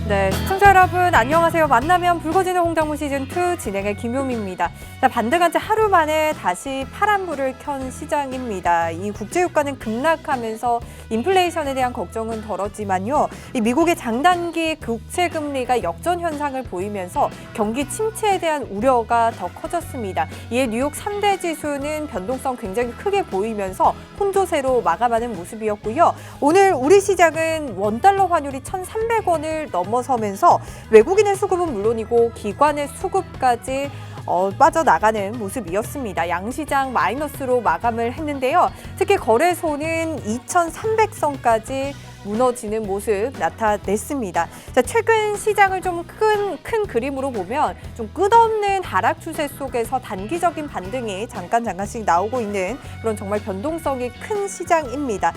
네, 시청자 여러분 안녕하세요. 만나면 붉어지는 홍당무 시즌2 진행의 김효미입니다. 자, 반등한 지 하루 만에 다시 파란불을 켠 시장입니다. 이 국제유가는 급락하면서 인플레이션에 대한 걱정은 덜었지만요. 이 미국의 장단기 국채금리가 역전 현상을 보이면서 경기 침체에 대한 우려가 더 커졌습니다. 이에 뉴욕 3대 지수는 변동성 굉장히 크게 보이면서 혼조세로 마감하는 모습이었고요. 오늘 우리 시장은 원달러 환율이 1,300원을 넘어서면서 외국인의 수급은 물론이고 기관의 수급까지 빠져나가는 모습이었습니다. 양시장 마이너스로 마감을 했는데요. 특히 거래소는 2,300선까지 무너지는 모습 나타냈습니다. 자, 최근 시장을 좀 큰 그림으로 보면 좀 끝없는 하락 추세 속에서 단기적인 반등이 잠깐씩 나오고 있는 그런 정말 변동성이 큰 시장입니다.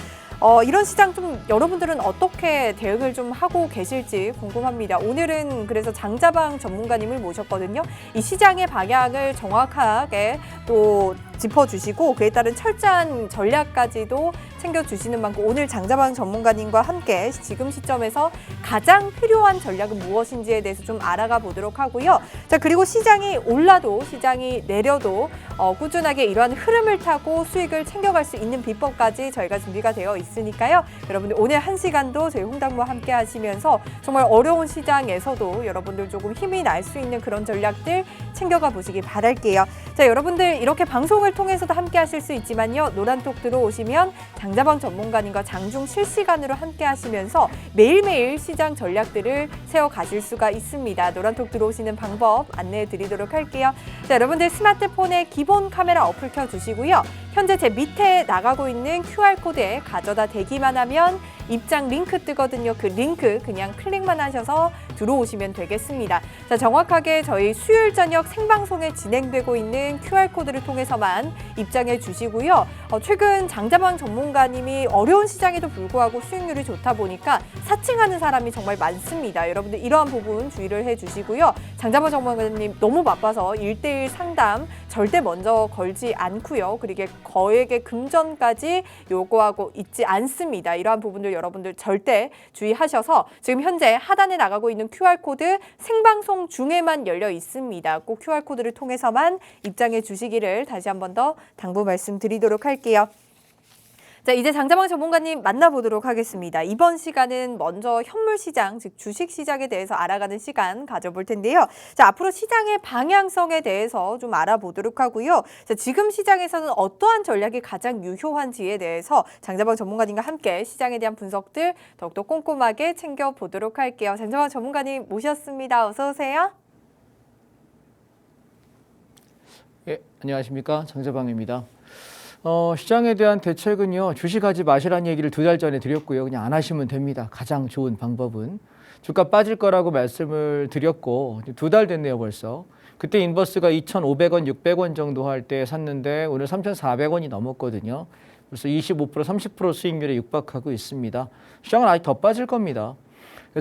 이런 시장 좀 여러분들은 어떻게 대응을 좀 하고 계실지 궁금합니다. 오늘은 그래서 장자방 전문가님을 모셨거든요. 이 시장의 방향을 정확하게 또 짚어주시고 그에 따른 철저한 전략까지도 챙겨주시는 만큼 오늘 장자방 전문가님과 함께 지금 시점에서 가장 필요한 전략은 무엇인지에 대해서 좀 알아가 보도록 하고요. 자, 그리고 시장이 올라도 시장이 내려도 꾸준하게 이러한 흐름을 타고 수익을 챙겨갈 수 있는 비법까지 저희가 준비가 되어 있으니까요. 여러분들 오늘 1시간도 저희 홍당무와 함께 하시면서 정말 어려운 시장에서도 여러분들 조금 힘이 날 수 있는 그런 전략들 챙겨가 보시기 바랄게요. 자, 여러분들 이렇게 방송을 통해서도 함께 하실 수 있지만요. 노란톡 들어오시면 장자방 전문가님과 장중 실시간으로 함께 하시면서 매일매일 시장 전략들을 세워가실 수가 있습니다. 노란톡 들어오시는 방법 안내해 드리도록 할게요. 자, 여러분들 스마트폰에 기본 카메라 어플 켜주시고요. 현재 제 밑에 나가고 있는 QR코드에 가져다 대기만 하면 입장 링크 뜨거든요. 그 링크 그냥 클릭만 하셔서 들어오시면 되겠습니다. 자, 정확하게 저희 수요일 저녁 생방송에 진행되고 있는 QR코드를 통해서만 입장해 주시고요. 최근 장자방 전문가님이 어려운 시장에도 불구하고 수익률이 좋다 보니까 사칭하는 사람이 정말 많습니다. 여러분들 이러한 부분 주의를 해 주시고요. 장자방 전문가님 너무 바빠서 1:1 상담 절대 먼저 걸지 않고요. 그리고 거액의 금전까지 요구하고 있지 않습니다. 이러한 부분들 여러분들 절대 주의하셔서 지금 현재 하단에 나가고 있는 QR코드 생방송 중에만 열려 있습니다. 꼭 QR코드를 통해서만 입장해 주시기를 다시 한 번 더 당부 말씀드리도록 할게요. 자, 이제 장자방 전문가님 만나보도록 하겠습니다. 이번 시간은 먼저 현물 시장, 즉 주식 시장에 대해서 알아가는 시간 가져볼 텐데요. 자, 앞으로 시장의 방향성에 대해서 좀 알아보도록 하고요. 자, 지금 시장에서는 어떠한 전략이 가장 유효한지에 대해서 장자방 전문가님과 함께 시장에 대한 분석들 더욱더 꼼꼼하게 챙겨보도록 할게요. 장자방 전문가님 모셨습니다. 어서 오세요. 예, 안녕하십니까. 장자방입니다. 시장에 대한 대책은요, 주식하지 마시라는 얘기를 2달 전에 드렸고요. 그냥 안 하시면 됩니다. 가장 좋은 방법은. 주가 빠질 거라고 말씀을 드렸고, 2달 됐네요, 벌써. 그때 인버스가 2,500원, 600원 정도 할 때 샀는데, 오늘 3,400원이 넘었거든요. 벌써 25%, 30% 수익률에 육박하고 있습니다. 시장은 아직 더 빠질 겁니다.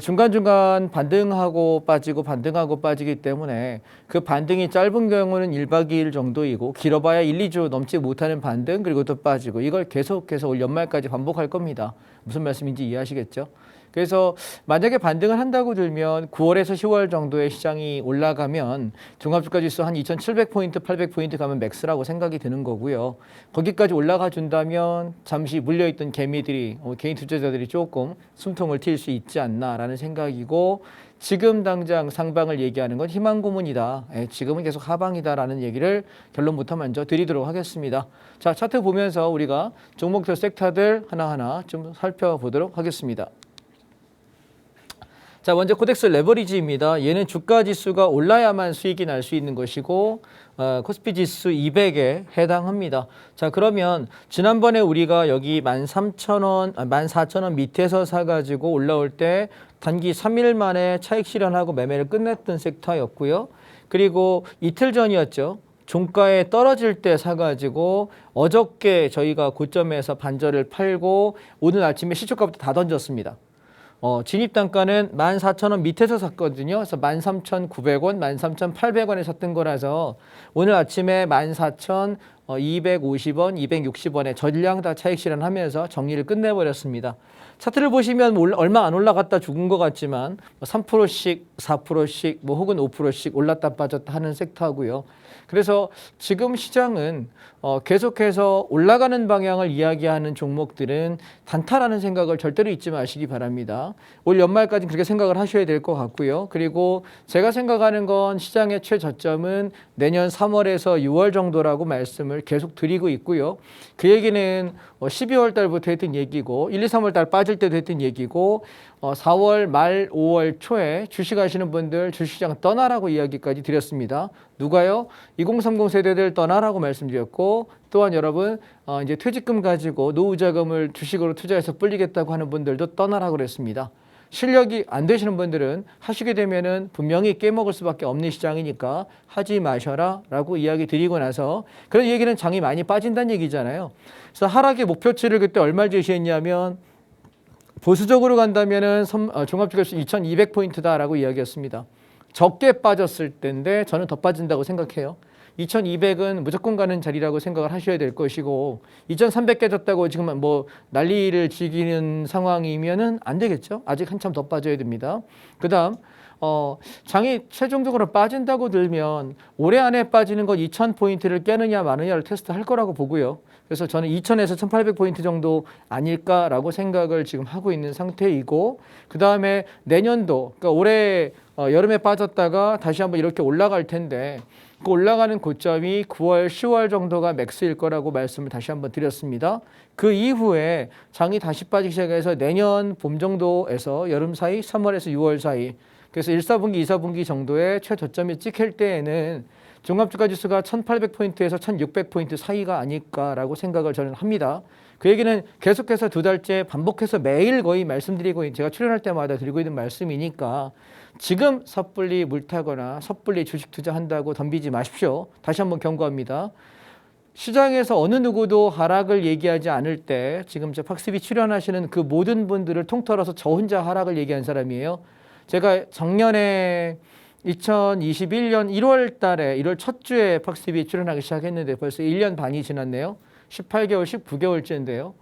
중간중간 반등하고 빠지고 반등하고 빠지기 때문에 그 반등이 짧은 경우는 1박 2일 정도이고 길어봐야 1, 2주 넘지 못하는 반등 그리고 또 빠지고 이걸 계속해서 올 연말까지 반복할 겁니다. 무슨 말씀인지 이해하시겠죠? 그래서 만약에 반등을 한다고 들면 9월에서 10월 정도의 시장이 올라가면 종합주가지수 한 2,700포인트, 800포인트 가면 맥스라고 생각이 드는 거고요. 거기까지 올라가 준다면 잠시 물려있던 개미들이, 개인 투자자들이 조금 숨통을 틔울 수 있지 않나라는 생각이고 지금 당장 상방을 얘기하는 건 희망 고문이다. 지금은 계속 하방이다라는 얘기를 결론부터 먼저 드리도록 하겠습니다. 자, 차트 보면서 우리가 종목별 섹터들 하나하나 좀 살펴보도록 하겠습니다. 자, 먼저 코덱스 레버리지입니다. 얘는 주가 지수가 올라야만 수익이 날 수 있는 것이고 코스피 지수 200에 해당합니다. 자, 그러면 지난번에 우리가 여기 13,000원, 14,000원 밑에서 사가지고 올라올 때 단기 3일 만에 차익 실현하고 매매를 끝냈던 섹터였고요. 그리고 이틀 전이었죠. 종가에 떨어질 때 사가지고 어저께 저희가 고점에서 반절을 팔고 오늘 아침에 시초가부터 다 던졌습니다. 진입 단가는 14,000원 밑에서 샀거든요. 그래서 13,900원, 13,800원에 샀던 거라서 오늘 아침에 14,500 250원, 260원에 전량 다 차익 실현하면서 정리를 끝내버렸습니다. 차트를 보시면 얼마 안 올라갔다 죽은 것 같지만 3%씩, 4%씩, 혹은 5%씩 올랐다 빠졌다 하는 섹터고요. 그래서 지금 시장은 계속해서 올라가는 방향을 이야기하는 종목들은 단타라는 생각을 절대로 잊지 마시기 바랍니다. 올 연말까지 그렇게 생각을 하셔야 될 것 같고요. 그리고 제가 생각하는 건 시장의 최저점은 내년 3월에서 6월 정도라고 말씀을 계속 드리고 있고요. 그 얘기는 12월 달부터 했던 얘기고 1, 2, 3월 달 빠질 때도 했던 얘기고 4월 말 5월 초에 주식하시는 분들 주식시장 떠나라고 이야기까지 드렸습니다. 누가요? 2030 세대들 떠나라고 말씀드렸고 또한 여러분 이제 퇴직금 가지고 노후자금을 주식으로 투자해서 불리겠다고 하는 분들도 떠나라고 그랬습니다. 실력이 안 되시는 분들은 하시게 되면은 분명히 깨먹을 수밖에 없는 시장이니까 하지 마셔라 라고 이야기 드리고 나서 그런 얘기는 장이 많이 빠진다는 얘기잖아요. 그래서 하락의 목표치를 그때 얼마 제시했냐면 보수적으로 간다면은 종합주가수 2200포인트다라고 이야기했습니다. 적게 빠졌을 때인데 저는 더 빠진다고 생각해요. 2200은 무조건 가는 자리라고 생각을 하셔야 될 것이고 2300 깨졌다고 지금 난리를 지기는 상황이면은 안 되겠죠. 아직 한참 더 빠져야 됩니다. 그다음 장이 최종적으로 빠진다고 들면 올해 안에 빠지는 건 2000포인트를 깨느냐 마느냐를 테스트할 거라고 보고요. 그래서 저는 2000에서 1800포인트 정도 아닐까라고 생각을 지금 하고 있는 상태이고 그다음에 내년도 그러니까 올해 여름에 빠졌다가 다시 한번 이렇게 올라갈 텐데 그 올라가는 고점이 9월, 10월 정도가 맥스일 거라고 말씀을 다시 한번 드렸습니다. 그 이후에 장이 다시 빠지기 시작해서 내년 봄 정도에서 여름 사이, 3월에서 6월 사이 그래서 1, 4분기, 2, 4분기 정도의 최저점이 찍힐 때에는 종합주가지수가 1800포인트에서 1600포인트 사이가 아닐까라고 생각을 저는 합니다. 그 얘기는 계속해서 두 달째 반복해서 매일 거의 말씀드리고 제가 출연할 때마다 드리고 있는 말씀이니까 지금 섣불리 물타거나 섣불리 주식 투자한다고 덤비지 마십시오. 다시 한번 경고합니다. 시장에서 어느 누구도 하락을 얘기하지 않을 때 지금 저 팍스비 출연하시는 그 모든 분들을 통틀어서 저 혼자 하락을 얘기한 사람이에요. 제가 작년에 2021년 1월 달에 1월 첫 주에 팍스비 출연하기 시작했는데 벌써 1년 반이 지났네요. 18개월, 19개월째인데요.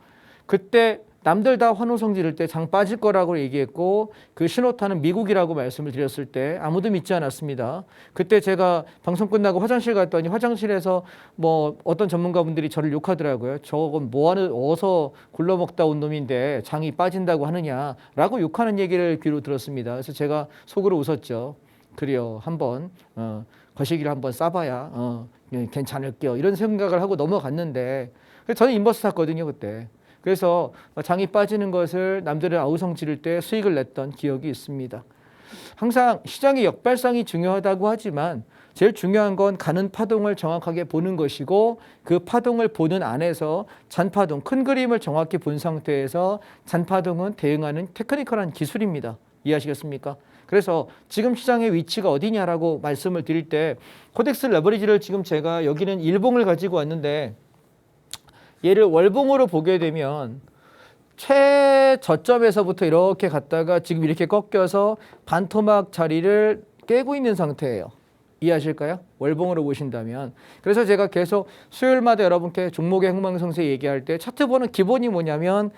그때 남들 다 환호성 지를 때 장 빠질 거라고 얘기했고 그 신호탄은 미국이라고 말씀을 드렸을 때 아무도 믿지 않았습니다. 그때 제가 방송 끝나고 화장실 갔더니 화장실에서 어떤 전문가분들이 저를 욕하더라고요. 저건 뭐하는 어서 굴러먹다 온 놈인데 장이 빠진다고 하느냐라고 욕하는 얘기를 귀로 들었습니다. 그래서 제가 속으로 웃었죠. 그래요. 한번 거시기를 한번 싸봐야 괜찮을게요. 이런 생각을 하고 넘어갔는데 저는 인버스 샀거든요. 그때. 그래서 장이 빠지는 것을 남들은 아우성 지를 때 수익을 냈던 기억이 있습니다. 항상 시장의 역발상이 중요하다고 하지만 제일 중요한 건 가는 파동을 정확하게 보는 것이고 그 파동을 보는 안에서 잔파동, 큰 그림을 정확히 본 상태에서 잔파동은 대응하는 테크니컬한 기술입니다. 이해하시겠습니까? 그래서 지금 시장의 위치가 어디냐라고 말씀을 드릴 때 코덱스 레버리지를 지금 제가 여기는 일봉을 가지고 왔는데 얘를 월봉으로 보게 되면 최저점에서부터 이렇게 갔다가 지금 이렇게 꺾여서 반토막 자리를 깨고 있는 상태예요. 이해하실까요? 월봉으로 보신다면. 그래서 제가 계속 수요일마다 여러분께 종목의 흥망성쇠 얘기할 때 차트 보는 기본이 뭐냐면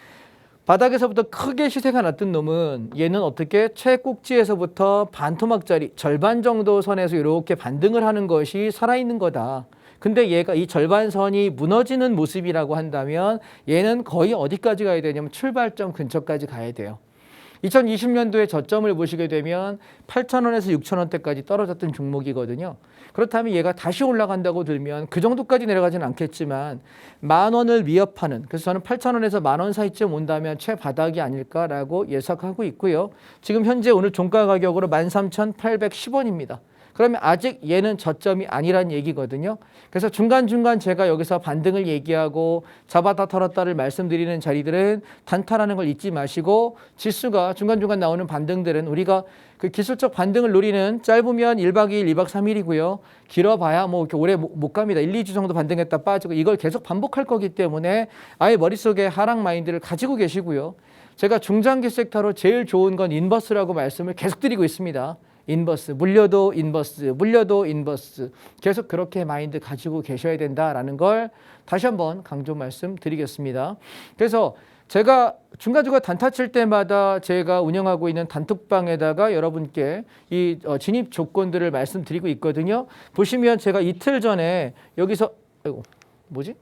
바닥에서부터 크게 시세가 났던 놈은 얘는 어떻게 최꼭지에서부터 반토막 자리 절반 정도 선에서 이렇게 반등을 하는 것이 살아있는 거다. 근데 얘가 이 절반선이 무너지는 모습이라고 한다면 얘는 거의 어디까지 가야 되냐면 출발점 근처까지 가야 돼요. 2020년도에 저점을 보시게 되면 8,000원에서 6,000원대까지 떨어졌던 종목이거든요. 그렇다면 얘가 다시 올라간다고 들면 그 정도까지 내려가지는 않겠지만 10,000원을 위협하는 그래서 저는 8,000원에서 10,000원 사이쯤 온다면 최바닥이 아닐까라고 예상하고 있고요. 지금 현재 오늘 종가 가격으로 13,810원입니다. 그러면 아직 얘는 저점이 아니란 얘기거든요. 그래서 중간중간 제가 여기서 반등을 얘기하고 잡았다 털었다를 말씀드리는 자리들은 단타라는 걸 잊지 마시고 지수가 중간중간 나오는 반등들은 우리가 그 기술적 반등을 노리는 짧으면 1박 2일, 2박 3일이고요. 길어봐야 이렇게 오래 못 갑니다. 1, 2주 정도 반등했다 빠지고 이걸 계속 반복할 거기 때문에 아예 머릿속에 하락 마인드를 가지고 계시고요. 제가 중장기 섹터로 제일 좋은 건 인버스라고 말씀을 계속 드리고 있습니다. 인버스, 물려도 인버스, 물려도 인버스. 계속 그렇게 마인드 가지고 계셔야 된다라는 걸 다시 한번 강조 말씀드리겠습니다. 그래서 제가 중간중간 단타 칠 때마다 제가 운영하고 있는 단톡방에다가 여러분께 이 진입 조건들을 말씀드리고 있거든요. 보시면 제가 이틀 전에 여기서 아이고 뭐지?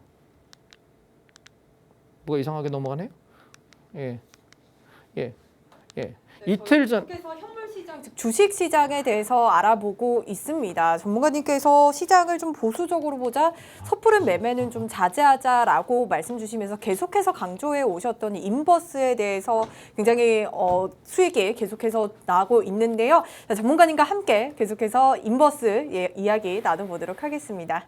뭐가 이상하게 넘어가네요? 예, 예, 예. 이틀 전. 계속해서 현물 시장, 즉 주식 시장에 대해서 알아보고 있습니다. 전문가님께서 시장을 좀 보수적으로 보자, 섣부른 매매는 좀 자제하자라고 말씀 주시면서 계속해서 강조해 오셨던 인버스에 대해서 굉장히 수익이 계속해서 나고 있는데요. 자, 전문가님과 함께 계속해서 인버스 이야기 나눠보도록 하겠습니다.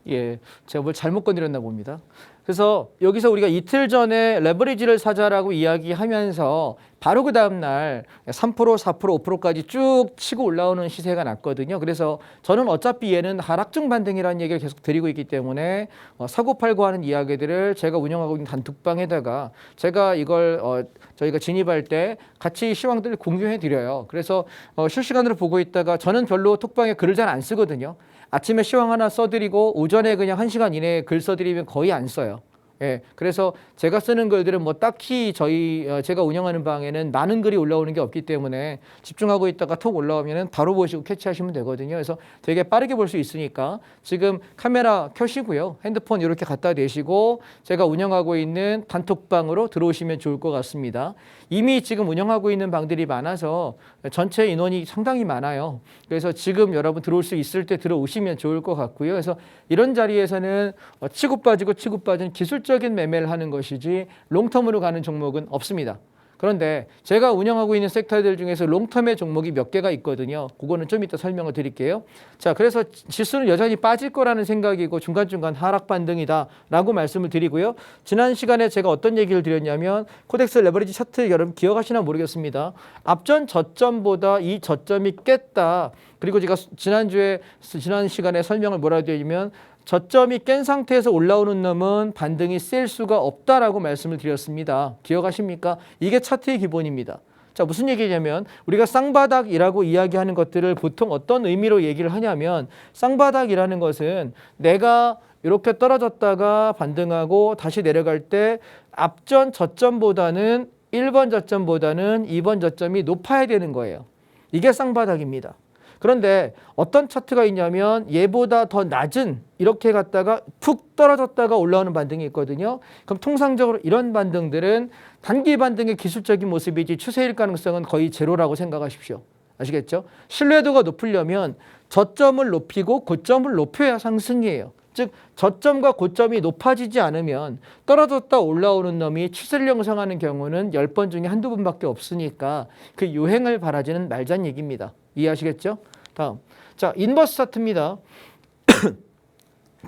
예, 제가 뭘 잘못 건드렸나 봅니다. 그래서 여기서 우리가 이틀 전에 레버리지를 사자라고 이야기하면서 바로 그 다음날 3%, 4%, 5%까지 쭉 치고 올라오는 시세가 났거든요. 그래서 저는 어차피 얘는 하락중 반등이라는 얘기를 계속 드리고 있기 때문에 사고팔고 하는 이야기들을 제가 운영하고 있는 단톡방에다가 제가 이걸 저희가 진입할 때 같이 시황들을 공유해 드려요. 그래서 실시간으로 보고 있다가 저는 별로 톡방에 글을 잘 안 쓰거든요. 아침에 시황 하나 써드리고 오전에 그냥 1시간 이내에 글 써드리면 거의 안 써요. 예, 그래서 제가 쓰는 글들은 뭐 딱히 제가 운영하는 방에는 많은 글이 올라오는 게 없기 때문에 집중하고 있다가 톡 올라오면은 바로 보시고 캐치하시면 되거든요. 그래서 되게 빠르게 볼 수 있으니까 지금 카메라 켜시고요. 핸드폰 이렇게 갖다 대시고 제가 운영하고 있는 단톡방으로 들어오시면 좋을 것 같습니다. 이미 지금 운영하고 있는 방들이 많아서 전체 인원이 상당히 많아요. 그래서 지금 여러분 들어올 수 있을 때 들어오시면 좋을 것 같고요. 그래서 이런 자리에서는 치고 빠지고 치고 빠지는 기술적인 매매를 하는 것이지 롱텀으로 가는 종목은 없습니다. 그런데 제가 운영하고 있는 섹터들 중에서 롱텀의 종목이 몇 개가 있거든요. 그거는 좀 이따 설명을 드릴게요. 자, 그래서 지수는 여전히 빠질 거라는 생각이고 중간중간 하락 반등이다라고 말씀을 드리고요. 지난 시간에 제가 어떤 얘기를 드렸냐면 코덱스 레버리지 차트 여러분 기억하시나 모르겠습니다. 앞전 저점보다 이 저점이 깼다. 그리고 제가 지난 시간에 설명을 뭐라 드리냐면 저점이 깬 상태에서 올라오는 놈은 반등이 셀 수가 없다라고 말씀을 드렸습니다. 기억하십니까? 이게 차트의 기본입니다. 자, 무슨 얘기냐면 우리가 쌍바닥이라고 이야기하는 것들을 보통 어떤 의미로 얘기를 하냐면 쌍바닥이라는 것은 내가 이렇게 떨어졌다가 반등하고 다시 내려갈 때 앞전 저점보다는 1번 저점보다는 2번 저점이 높아야 되는 거예요. 이게 쌍바닥입니다. 그런데 어떤 차트가 있냐면 얘보다 더 낮은 이렇게 갔다가 푹 떨어졌다가 올라오는 반등이 있거든요. 그럼 통상적으로 이런 반등들은 단기 반등의 기술적인 모습이지 추세일 가능성은 거의 제로라고 생각하십시오. 아시겠죠? 신뢰도가 높으려면 저점을 높이고 고점을 높여야 상승이에요. 즉 저점과 고점이 높아지지 않으면 떨어졌다 올라오는 놈이 추세를 형성하는 경우는 10번 중에 한두 번밖에 없으니까 그 유행을 바라지는 말자는 얘기입니다. 이해하시겠죠? 다음. 자, 인버스 차트입니다.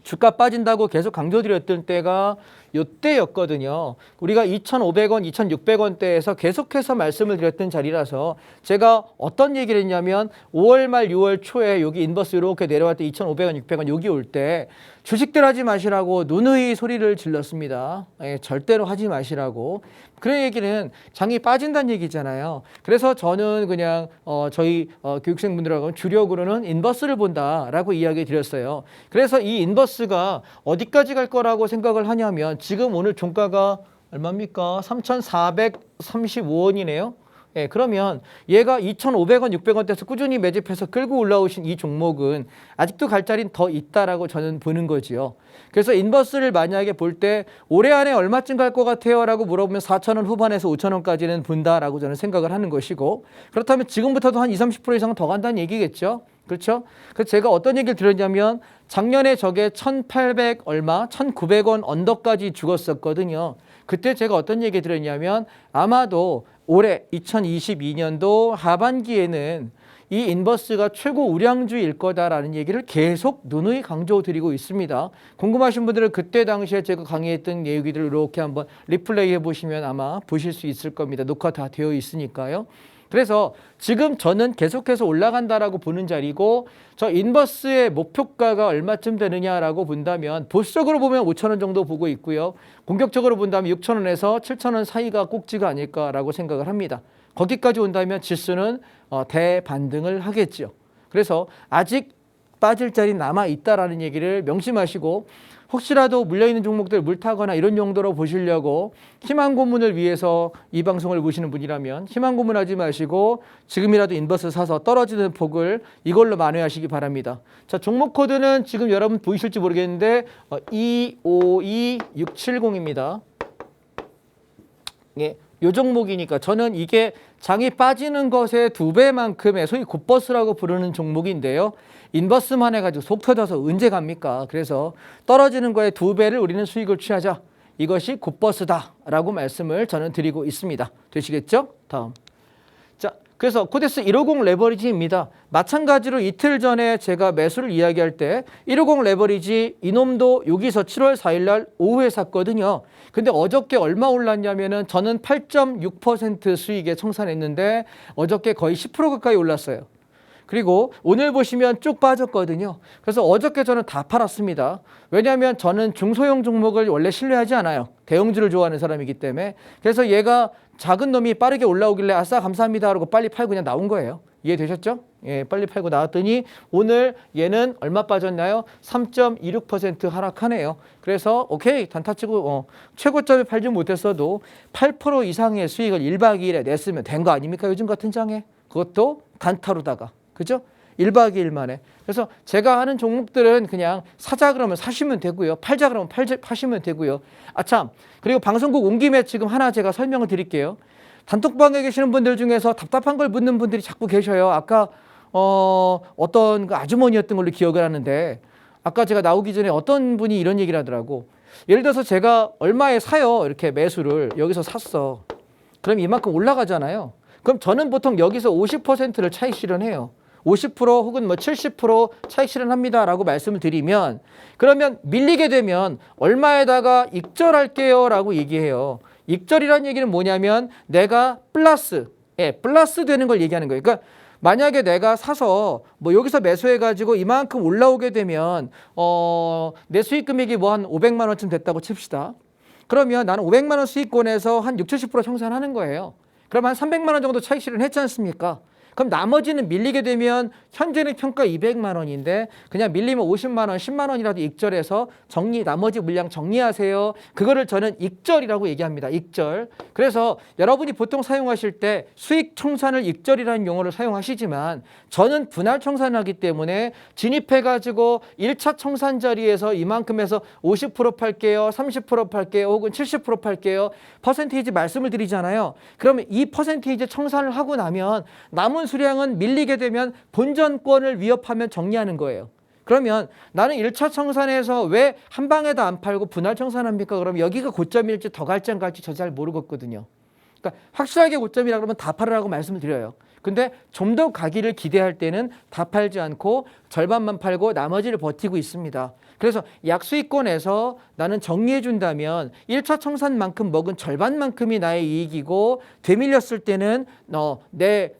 주가 빠진다고 계속 강조드렸던 때가 이때였거든요. 우리가 2,500원, 2,600원대에서 계속해서 말씀을 드렸던 자리라서 제가 어떤 얘기를 했냐면 5월 말 6월 초에 여기 인버스 이렇게 내려갈 때 2,500원, 600원 여기 올 때 주식들 하지 마시라고 누누이 소리를 질렀습니다. 예, 절대로 하지 마시라고. 그런 얘기는 장이 빠진다는 얘기잖아요. 그래서 저는 그냥 저희 교육생분들하고 주력으로는 인버스를 본다라고 이야기 드렸어요. 그래서 이 인버스가 어디까지 갈 거라고 생각을 하냐면 지금 오늘 종가가 얼마입니까? 3,435원이네요. 예, 그러면 얘가 2,500원, 600원대에서 꾸준히 매집해서 끌고 올라오신 이 종목은 아직도 갈 자리는 더 있다라고 저는 보는 거지요. 그래서 인버스를 만약에 볼 때 올해 안에 얼마쯤 갈 것 같아요? 라고 물어보면 4,000원 후반에서 5,000원까지는 본다라고 저는 생각을 하는 것이고 그렇다면 지금부터도 한 20, 30% 이상은 더 간다는 얘기겠죠. 그렇죠? 그래서 제가 어떤 얘기를 드렸냐면 작년에 저게 1,800 얼마, 1,900원 언더까지 죽었었거든요. 그때 제가 어떤 얘기 드렸냐면 아마도 올해 2022년도 하반기에는 이 인버스가 최고 우량주일 거다라는 얘기를 계속 누누이 강조드리고 있습니다. 궁금하신 분들은 그때 당시에 제가 강의했던 얘기들을 이렇게 한번 리플레이 해보시면 아마 보실 수 있을 겁니다. 녹화 다 되어 있으니까요. 그래서 지금 저는 계속해서 올라간다라고 보는 자리고 저 인버스의 목표가가 얼마쯤 되느냐라고 본다면 보수적으로 보면 5,000원 정도 보고 있고요. 공격적으로 본다면 6,000원에서 7,000원 사이가 꼭지가 아닐까라고 생각을 합니다. 거기까지 온다면 지수는 대반등을 하겠죠. 그래서 아직 빠질 자리 남아 있다라는 얘기를 명심하시고 혹시라도 물려있는 종목들 물타거나 이런 용도로 보시려고 희망 고문을 위해서 이 방송을 보시는 분이라면 희망 고문하지 마시고 지금이라도 인버스 사서 떨어지는 폭을 이걸로 만회하시기 바랍니다. 자, 종목 코드는 지금 여러분 보이실지 모르겠는데 252670입니다. 예, 요 종목이니까 저는 이게 장이 빠지는 것의 2배만큼의 소위 굿버스라고 부르는 종목인데요. 인버스만 해가지고 속 터져서 언제 갑니까? 그래서 떨어지는 거에 2배를 우리는 수익을 취하자. 이것이 굿버스다라고 말씀을 저는 드리고 있습니다. 되시겠죠? 다음. 자, 그래서 코덱스 150 레버리지입니다. 마찬가지로 이틀 전에 제가 매수를 이야기할 때 150 레버리지 이놈도 여기서 7월 4일 날 오후에 샀거든요. 근데 어저께 얼마 올랐냐면은 저는 8.6% 수익에 청산했는데 어저께 거의 10% 가까이 올랐어요. 그리고 오늘 보시면 쭉 빠졌거든요. 그래서 어저께 저는 다 팔았습니다. 왜냐하면 저는 중소형 종목을 원래 신뢰하지 않아요. 대형주를 좋아하는 사람이기 때문에. 그래서 얘가 작은 놈이 빠르게 올라오길래 아싸 감사합니다 하고 빨리 팔고 그냥 나온 거예요. 이해되셨죠? 예, 빨리 팔고 나왔더니 오늘 얘는 얼마 빠졌나요? 3.26% 하락하네요. 그래서 오케이 단타치고 최고점에 팔지 못했어도 8% 이상의 수익을 1박 2일에 냈으면 된 거 아닙니까? 요즘 같은 장에. 그것도 단타로다가. 그죠? 1박 2일 만에. 그래서 제가 하는 종목들은 그냥 사자 그러면 사시면 되고요. 팔자 그러면 파시면 되고요. 아참, 그리고 방송국 온 김에 지금 하나 제가 설명을 드릴게요. 단톡방에 계시는 분들 중에서 답답한 걸 묻는 분들이 자꾸 계셔요. 아까 어떤 그 아주머니였던 걸로 기억을 하는데 아까 제가 나오기 전에 어떤 분이 이런 얘기를 하더라고. 예를 들어서 제가 얼마에 사요. 이렇게 매수를 여기서 샀어. 그럼 이만큼 올라가잖아요. 그럼 저는 보통 여기서 50%를 차익 실현해요. 50% 혹은 뭐 70% 차익 실현합니다라고 말씀을 드리면 그러면 밀리게 되면 얼마에다가 익절할게요라고 얘기해요. 익절이라는 얘기는 뭐냐면 내가 플러스 되는 걸 얘기하는 거예요. 그러니까 만약에 내가 사서 뭐 여기서 매수해가지고 이만큼 올라오게 되면 내 수익 금액이 뭐 한 500만 원쯤 됐다고 칩시다. 그러면 나는 500만 원 수익권에서 한 60-70% 청산하는 거예요. 그럼 한 300만 원 정도 차익 실현했지 않습니까? 그럼 나머지는 밀리게 되면 현재는 평가 200만 원인데 그냥 밀리면 50만 원, 10만 원이라도 익절해서 나머지 물량 정리하세요. 그거를 저는 익절이라고 얘기합니다. 익절. 그래서 여러분이 보통 사용하실 때 수익 청산을 익절이라는 용어를 사용하시지만 저는 분할 청산을 하기 때문에 진입해가지고 1차 청산 자리에서 이만큼 해서 50% 팔게요, 30% 팔게요, 혹은 70% 팔게요. 퍼센테이지 말씀을 드리잖아요. 그러면 이 퍼센테이지 청산을 하고 나면 남은 수량은 밀리게 되면 본전권을 위협하면 정리하는 거예요. 그러면 나는 1차 청산에서 왜 한 방에 다 안 팔고 분할 청산합니까? 그러면 여기가 고점일지 더 갈지 안 갈지 저 잘 모르겠거든요. 그러니까 확실하게 고점이라 그러면 다 팔으라고 말씀을 드려요. 근데 좀 더 가기를 기대할 때는 다 팔지 않고 절반만 팔고 나머지를 버티고 있습니다. 그래서 약수익권에서 나는 정리해 준다면 1차 청산만큼 먹은 절반만큼이 나의 이익이고 되밀렸을 때는 내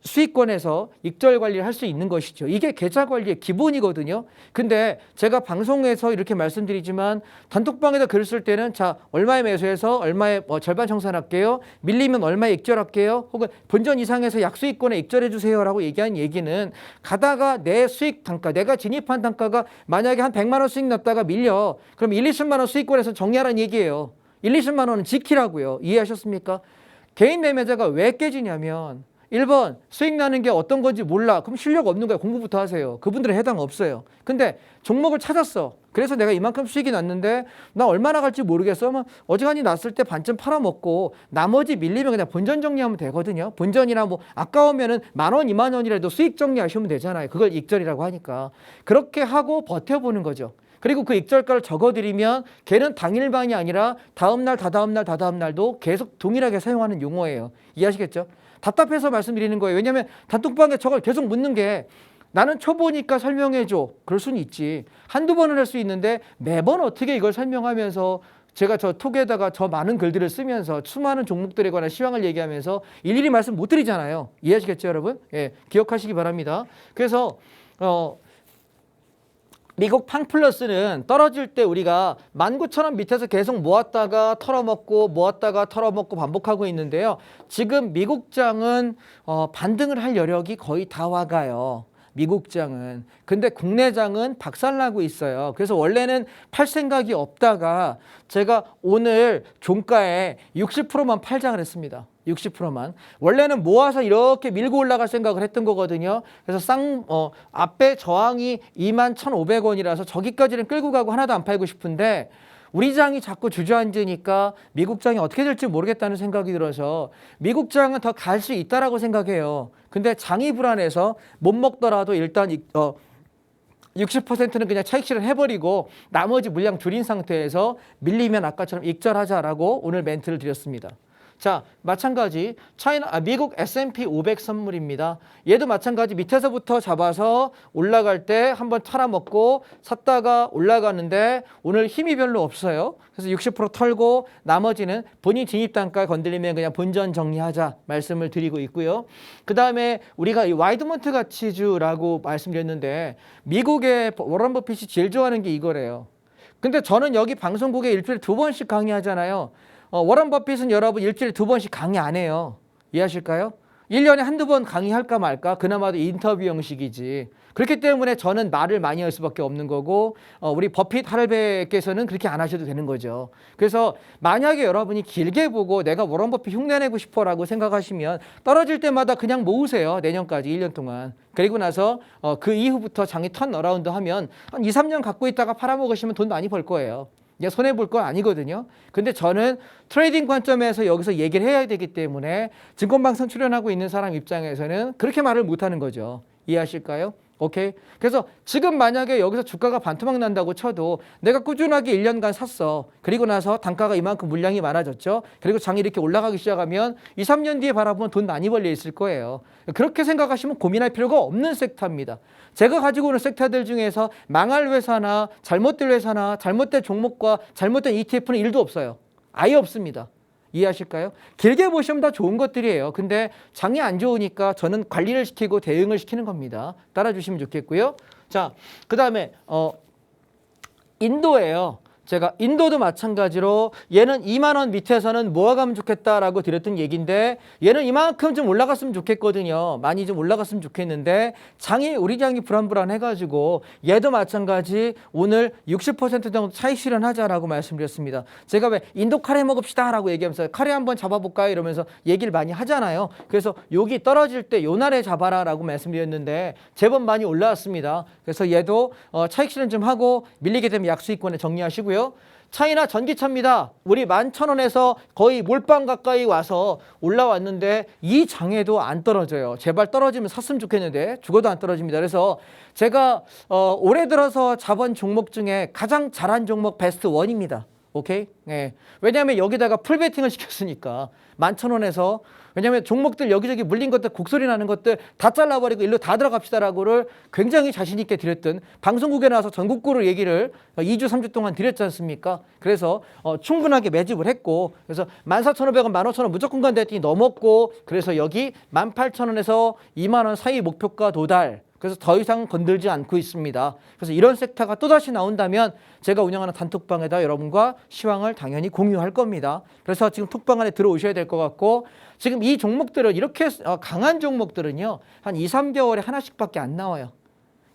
수익권에서 익절 관리를 할 수 있는 것이죠. 이게 계좌 관리의 기본이거든요. 근데 제가 방송에서 이렇게 말씀드리지만 단톡방에다 글 쓸 때는 자 얼마에 매수해서 얼마에 절반 청산할게요. 밀리면 얼마에 익절할게요. 혹은 본전 이상에서 약수익권에 익절해 주세요라고 얘기한 얘기는 가다가 내 수익 단가, 내가 진입한 단가가 만약에 한 100만 원 수익 났다가 밀려. 그럼 1, 20만 원 수익권에서 정리하라는 얘기예요. 1, 20만 원은 지키라고요. 이해하셨습니까? 개인 매매자가 왜 깨지냐면 1번 수익 나는 게 어떤 건지 몰라. 그럼 실력 없는 거야. 공부부터 하세요. 그분들은 해당 없어요. 근데 종목을 찾았어. 그래서 내가 이만큼 수익이 났는데 나 얼마나 갈지 모르겠어. 어지간히 났을 때 반쯤 팔아먹고 나머지 밀리면 그냥 본전 정리하면 되거든요. 본전이나 뭐 아까우면은 10,000원, 20,000원이라도 수익 정리하시면 되잖아요. 그걸 익절이라고 하니까. 그렇게 하고 버텨보는 거죠. 그리고 그 익절가를 적어드리면 걔는 당일방이 아니라 다음날, 다다음날도 계속 동일하게 사용하는 용어예요. 이해하시겠죠? 답답해서 말씀드리는 거예요. 왜냐하면 단톡방에 저걸 계속 묻는 게 나는 초보니까 설명해줘. 그럴 수는 있지. 한두 번은 할 수 있는데 매번 어떻게 이걸 설명하면서 제가 저 톡에다가 저 많은 글들을 쓰면서 수많은 종목들에 관한 시황을 얘기하면서 일일이 말씀 못 드리잖아요. 이해하시겠죠, 여러분? 예, 기억하시기 바랍니다. 그래서 미국 팡플러스는 떨어질 때 우리가 19,000원 밑에서 계속 모았다가 털어먹고 모았다가 털어먹고 반복하고 있는데요. 지금 미국장은 반등을 할 여력이 거의 다 와가요. 미국장은. 근데 국내장은 박살나고 있어요. 그래서 원래는 팔 생각이 없다가 제가 오늘 종가에 60%만 팔자 했습니다. 60%만. 원래는 모아서 이렇게 밀고 올라갈 생각을 했던 거거든요. 그래서 앞에 저항이 21,500원이라서 저기까지는 끌고 가고 하나도 안 팔고 싶은데 우리 장이 자꾸 주저앉으니까 미국 장이 어떻게 될지 모르겠다는 생각이 들어서 미국 장은 더 갈 수 있다라고 생각해요. 근데 장이 불안해서 못 먹더라도 일단 60%는 그냥 차익 실현 해버리고 나머지 물량 줄인 상태에서 밀리면 아까처럼 익절하자라고 오늘 멘트를 드렸습니다. 자, 마찬가지 미국 S&P 500 선물입니다. 얘도 마찬가지 밑에서부터 잡아서 올라갈 때 한번 털어먹고 샀다가 올라가는데 오늘 힘이 별로 없어요. 그래서 60% 털고 나머지는 본인 진입 단가 건드리면 그냥 본전 정리하자 말씀을 드리고 있고요. 그 다음에 우리가 이 와이드먼트 가치주라고 말씀드렸는데 미국의 워런 버핏이 제일 좋아하는 게 이거래요. 근데 저는 여기 방송국에 일주일에 2번씩 강의하잖아요. 워런 버핏은 여러분 일주일에 2번씩 강의 안 해요. 이해하실까요? 1년에 한두 번 강의할까 말까? 그나마도 인터뷰 형식이지. 그렇기 때문에 저는 말을 많이 할 수밖에 없는 거고 우리 버핏 할배께서는 그렇게 안 하셔도 되는 거죠. 그래서 만약에 여러분이 길게 보고 내가 워런 버핏 흉내내고 싶어라고 생각하시면 떨어질 때마다 그냥 모으세요. 내년까지 1년 동안. 그리고 나서 그 이후부터 장이 턴 어라운드 하면 한 2, 3년 갖고 있다가 팔아먹으시면 돈 많이 벌 거예요. 손해볼 건 아니거든요. 근데 저는 트레이딩 관점에서 여기서 얘기를 해야 되기 때문에 증권방송 출연하고 있는 사람 입장에서는 그렇게 말을 못하는 거죠. 이해하실까요? 오케이. 그래서 지금 만약에 여기서 주가가 반토막 난다고 쳐도 내가 꾸준하게 1년간 샀어. 그리고 나서 단가가 이만큼 물량이 많아졌죠. 그리고 장이 이렇게 올라가기 시작하면 2, 3년 뒤에 바라보면 돈 많이 벌려 있을 거예요. 그렇게 생각하시면 고민할 필요가 없는 섹터입니다. 제가 가지고 오는 섹터들 중에서 망할 회사나 잘못된 회사나 잘못된 종목과 잘못된 ETF는 1도 없어요. 아예 없습니다. 이해하실까요? 길게 보시면 다 좋은 것들이에요. 근데 장이 안 좋으니까 저는 관리를 시키고 대응을 시키는 겁니다. 따라주시면 좋겠고요. 자, 그 다음에 인도예요. 제가 인도도 마찬가지로 얘는 2만 원 밑에서는 모아가면 좋겠다라고 드렸던 얘기인데 얘는 이만큼 좀 올라갔으면 좋겠거든요. 많이 좀 올라갔으면 좋겠는데 우리 장이 불안불안해가지고 얘도 마찬가지 오늘 60% 정도 차익 실현하자라고 말씀드렸습니다. 제가 왜 인도 카레 먹읍시다라고 얘기하면서 카레 한번 잡아볼까요? 이러면서 얘기를 많이 하잖아요. 그래서 여기 떨어질 때 요 날에 잡아라라고 말씀드렸는데 제법 많이 올라왔습니다. 그래서 얘도 차익 실현 좀 하고 밀리게 되면 약수익권에 정리하시고요. 차이나 전기차입니다. 우리 11,000원에서 거의 몰빵 가까이 와서 올라왔는데 이 장에도 안 떨어져요. 제발 떨어지면 샀으면 좋겠는데 죽어도 안 떨어집니다. 그래서 제가 올해 들어서 잡은 종목 중에 가장 잘한 종목 베스트 1입니다. 오케이? 네. 왜냐하면 여기다가 풀베팅을 시켰으니까 11,000원에서 왜냐하면 종목들 여기저기 물린 것들 곡소리 나는 것들 다 잘라버리고 일로 다 들어갑시다라고를 굉장히 자신 있게 드렸던 방송국에 나와서 전국구를 얘기를 2주 3주 동안 드렸지 않습니까? 그래서 충분하게 매집을 했고 그래서 14,500원 15,000원 무조건 간다 했더니 넘었고 그래서 여기 18,000원에서 2만 원 사이 목표가 도달. 그래서 더 이상 건들지 않고 있습니다. 그래서 이런 섹터가 또다시 나온다면 제가 운영하는 단톡방에다 여러분과 시황을 당연히 공유할 겁니다. 그래서 지금 톡방 안에 들어오셔야 될 것 같고 지금 이 종목들은 이렇게 강한 종목들은요. 한 2, 3개월에 하나씩밖에 안 나와요.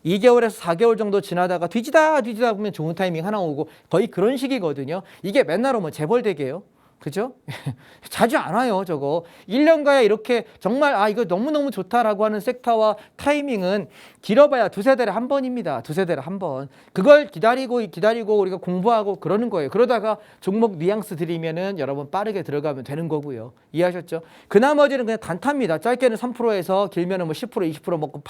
2개월에서 4개월 정도 지나다가 뒤지다 보면 좋은 타이밍 하나 오고 거의 그런 식이거든요. 이게 맨날 오면 재벌되게요. 그죠? 자주 안 와요, 저거. 1년가에 이렇게 정말 이거 너무너무 좋다라고 하는 섹터와 타이밍은 길어봐야 두세 달에 한 번입니다. 두세 달에 한 번. 그걸 기다리고 우리가 공부하고 그러는 거예요. 그러다가 종목 뉘앙스 드리면은 여러분 빠르게 들어가면 되는 거고요. 이해하셨죠? 그 나머지는 그냥 단타입니다. 짧게는 3%에서 길면은 뭐 10%, 20% 먹고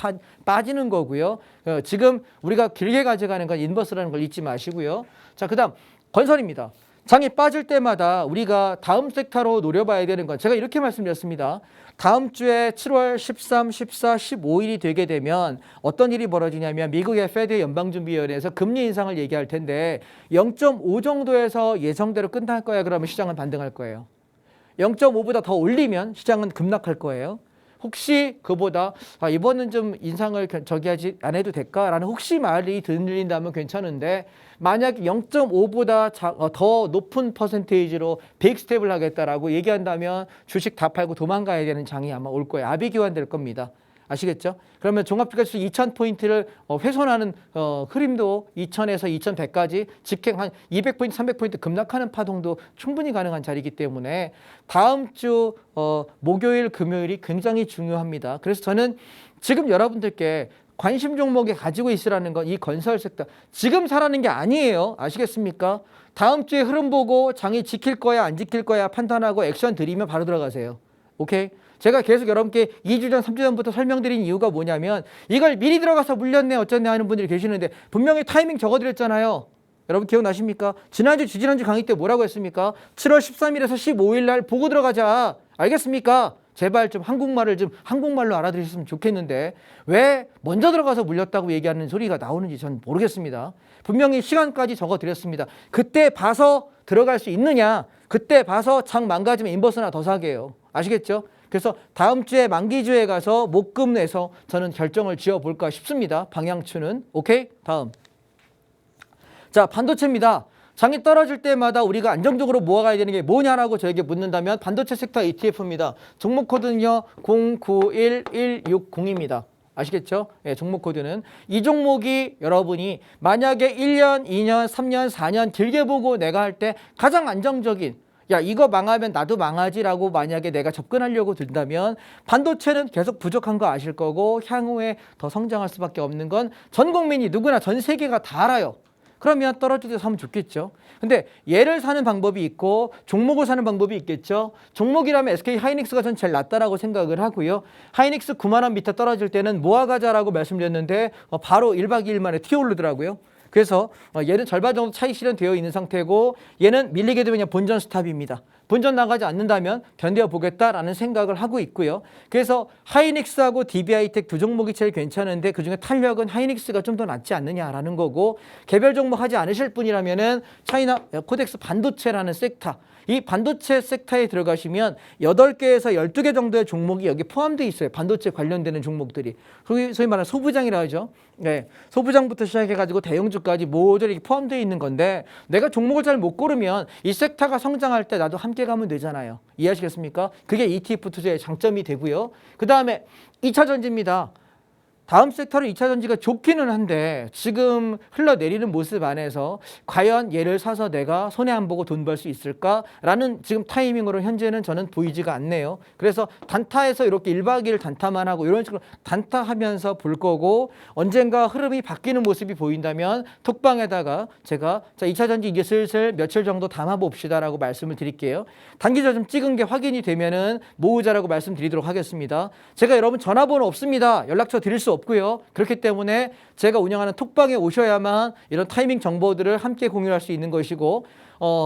빠지는 거고요. 지금 우리가 길게 가져가는 건 인버스라는 걸 잊지 마시고요. 자, 그 다음 건설입니다. 장이 빠질 때마다 우리가 다음 섹터로 노려봐야 되는 건 제가 이렇게 말씀드렸습니다. 다음 주에 7월 13, 14, 15일이 되게 되면 어떤 일이 벌어지냐면 미국의 페드 연방준비위원회에서 금리 인상을 얘기할 텐데 0.5 정도에서 예정대로 끝날 거야 그러면 시장은 반등할 거예요. 0.5보다 더 올리면 시장은 급락할 거예요. 혹시 그보다 이번은 좀 인상을 저기 하지 안 해도 될까라는 혹시 말이 들린다면 괜찮은데 만약 0.5보다 더 높은 퍼센테이지로 빅스텝을 하겠다라고 얘기한다면 주식 다 팔고 도망가야 되는 장이 아마 올 거예요. 아비규환 될 겁니다. 아시겠죠? 그러면 종합주가지수 2000포인트를 훼손하는 흐름도 2000에서 2100까지 직행 한 200포인트, 300포인트 급락하는 파동도 충분히 가능한 자리이기 때문에 다음 주 목요일, 금요일이 굉장히 중요합니다. 그래서 저는 지금 여러분들께 관심 종목에 가지고 있으라는 건 이 건설 섹터 지금 사라는 게 아니에요. 아시겠습니까? 다음 주에 흐름 보고 장이 지킬 거야 안 지킬 거야 판단하고 액션 드리면 바로 들어가세요. 오케이? 제가 계속 여러분께 2주 전, 3주 전부터 설명드린 이유가 뭐냐면 이걸 미리 들어가서 물렸네 어쩌네 하는 분들이 계시는데 분명히 타이밍 적어드렸잖아요. 여러분 기억나십니까? 지난주, 지지난주 강의 때 뭐라고 했습니까? 7월 13일에서 15일 날 보고 들어가자. 알겠습니까? 제발 좀 한국말로 알아들으셨으면 좋겠는데 왜 먼저 들어가서 물렸다고 얘기하는 소리가 나오는지 전 모르겠습니다. 분명히 시간까지 적어드렸습니다. 그때 봐서 들어갈 수 있느냐? 그때 봐서 장 망가지면 인버스나 더 사게 해요. 아시겠죠? 그래서 다음 주에 만기주에 가서 목금 내서 저는 결정을 지어볼까 싶습니다. 방향추는. 오케이? 다음. 자, 반도체입니다. 장이 떨어질 때마다 우리가 안정적으로 모아가야 되는 게 뭐냐라고 저에게 묻는다면 반도체 섹터 ETF입니다. 종목 코드는요 091160입니다. 아시겠죠? 예, 종목 코드는 이 종목이 여러분이 만약에 1년, 2년, 3년, 4년 길게 보고 내가 할 때 가장 안정적인 야 이거 망하면 나도 망하지라고 만약에 내가 접근하려고 든다면 반도체는 계속 부족한 거 아실 거고 향후에 더 성장할 수밖에 없는 건 전 국민이 누구나 전 세계가 다 알아요. 그러면 떨어질 때 사면 좋겠죠. 근데 얘를 사는 방법이 있고 종목을 사는 방법이 있겠죠. 종목이라면 SK 하이닉스가 전 제일 낫다라고 생각을 하고요. 하이닉스 9만 원 밑에 떨어질 때는 모아가자라고 말씀드렸는데 바로 1박 2일 만에 튀어오르더라고요. 그래서 얘는 절반 정도 차익 실현되어 있는 상태고 얘는 밀리게 되면 그냥 본전 스탑입니다. 본전 나가지 않는다면 견뎌보겠다라는 생각을 하고 있고요. 그래서 하이닉스하고 DB하이텍 두 종목이 제일 괜찮은데 그중에 탄력은 하이닉스가 좀 더 낫지 않느냐라는 거고 개별 종목 하지 않으실 분이라면은 차이나 코덱스 반도체라는 섹터 이 반도체 섹터에 들어가시면 8개에서 12개 정도의 종목이 여기 포함되어 있어요. 반도체 관련되는 종목들이. 소위 말하는 소부장이라 하죠. 네, 소부장부터 시작해가지고 대형주까지 모조리 포함되어 있는 건데 내가 종목을 잘 못 고르면 이 섹터가 성장할 때 나도 함께 가면 되잖아요. 이해하시겠습니까? 그게 ETF 투자의 장점이 되고요. 그 다음에 2차 전지입니다. 다음 섹터는 2차 전지가 좋기는 한데 지금 흘러내리는 모습 안에서 과연 얘를 사서 내가 손해 안 보고 돈 벌 수 있을까라는 지금 타이밍으로 현재는 저는 보이지가 않네요. 그래서 단타에서 이렇게 1박 2일 단타만 하고 이런 식으로 단타하면서 볼 거고 언젠가 흐름이 바뀌는 모습이 보인다면 톡방에다가 제가 자 2차 전지 이제 슬슬 며칠 정도 담아봅시다라고 말씀을 드릴게요. 단기적 좀 찍은 게 확인이 되면은 모으자라고 말씀드리도록 하겠습니다. 제가 여러분 전화번호 없습니다. 연락처 드릴 수 없고요. 그렇기 때문에 제가 운영하는 톡방에 오셔야만 이런 타이밍 정보들을 함께 공유할 수 있는 것이고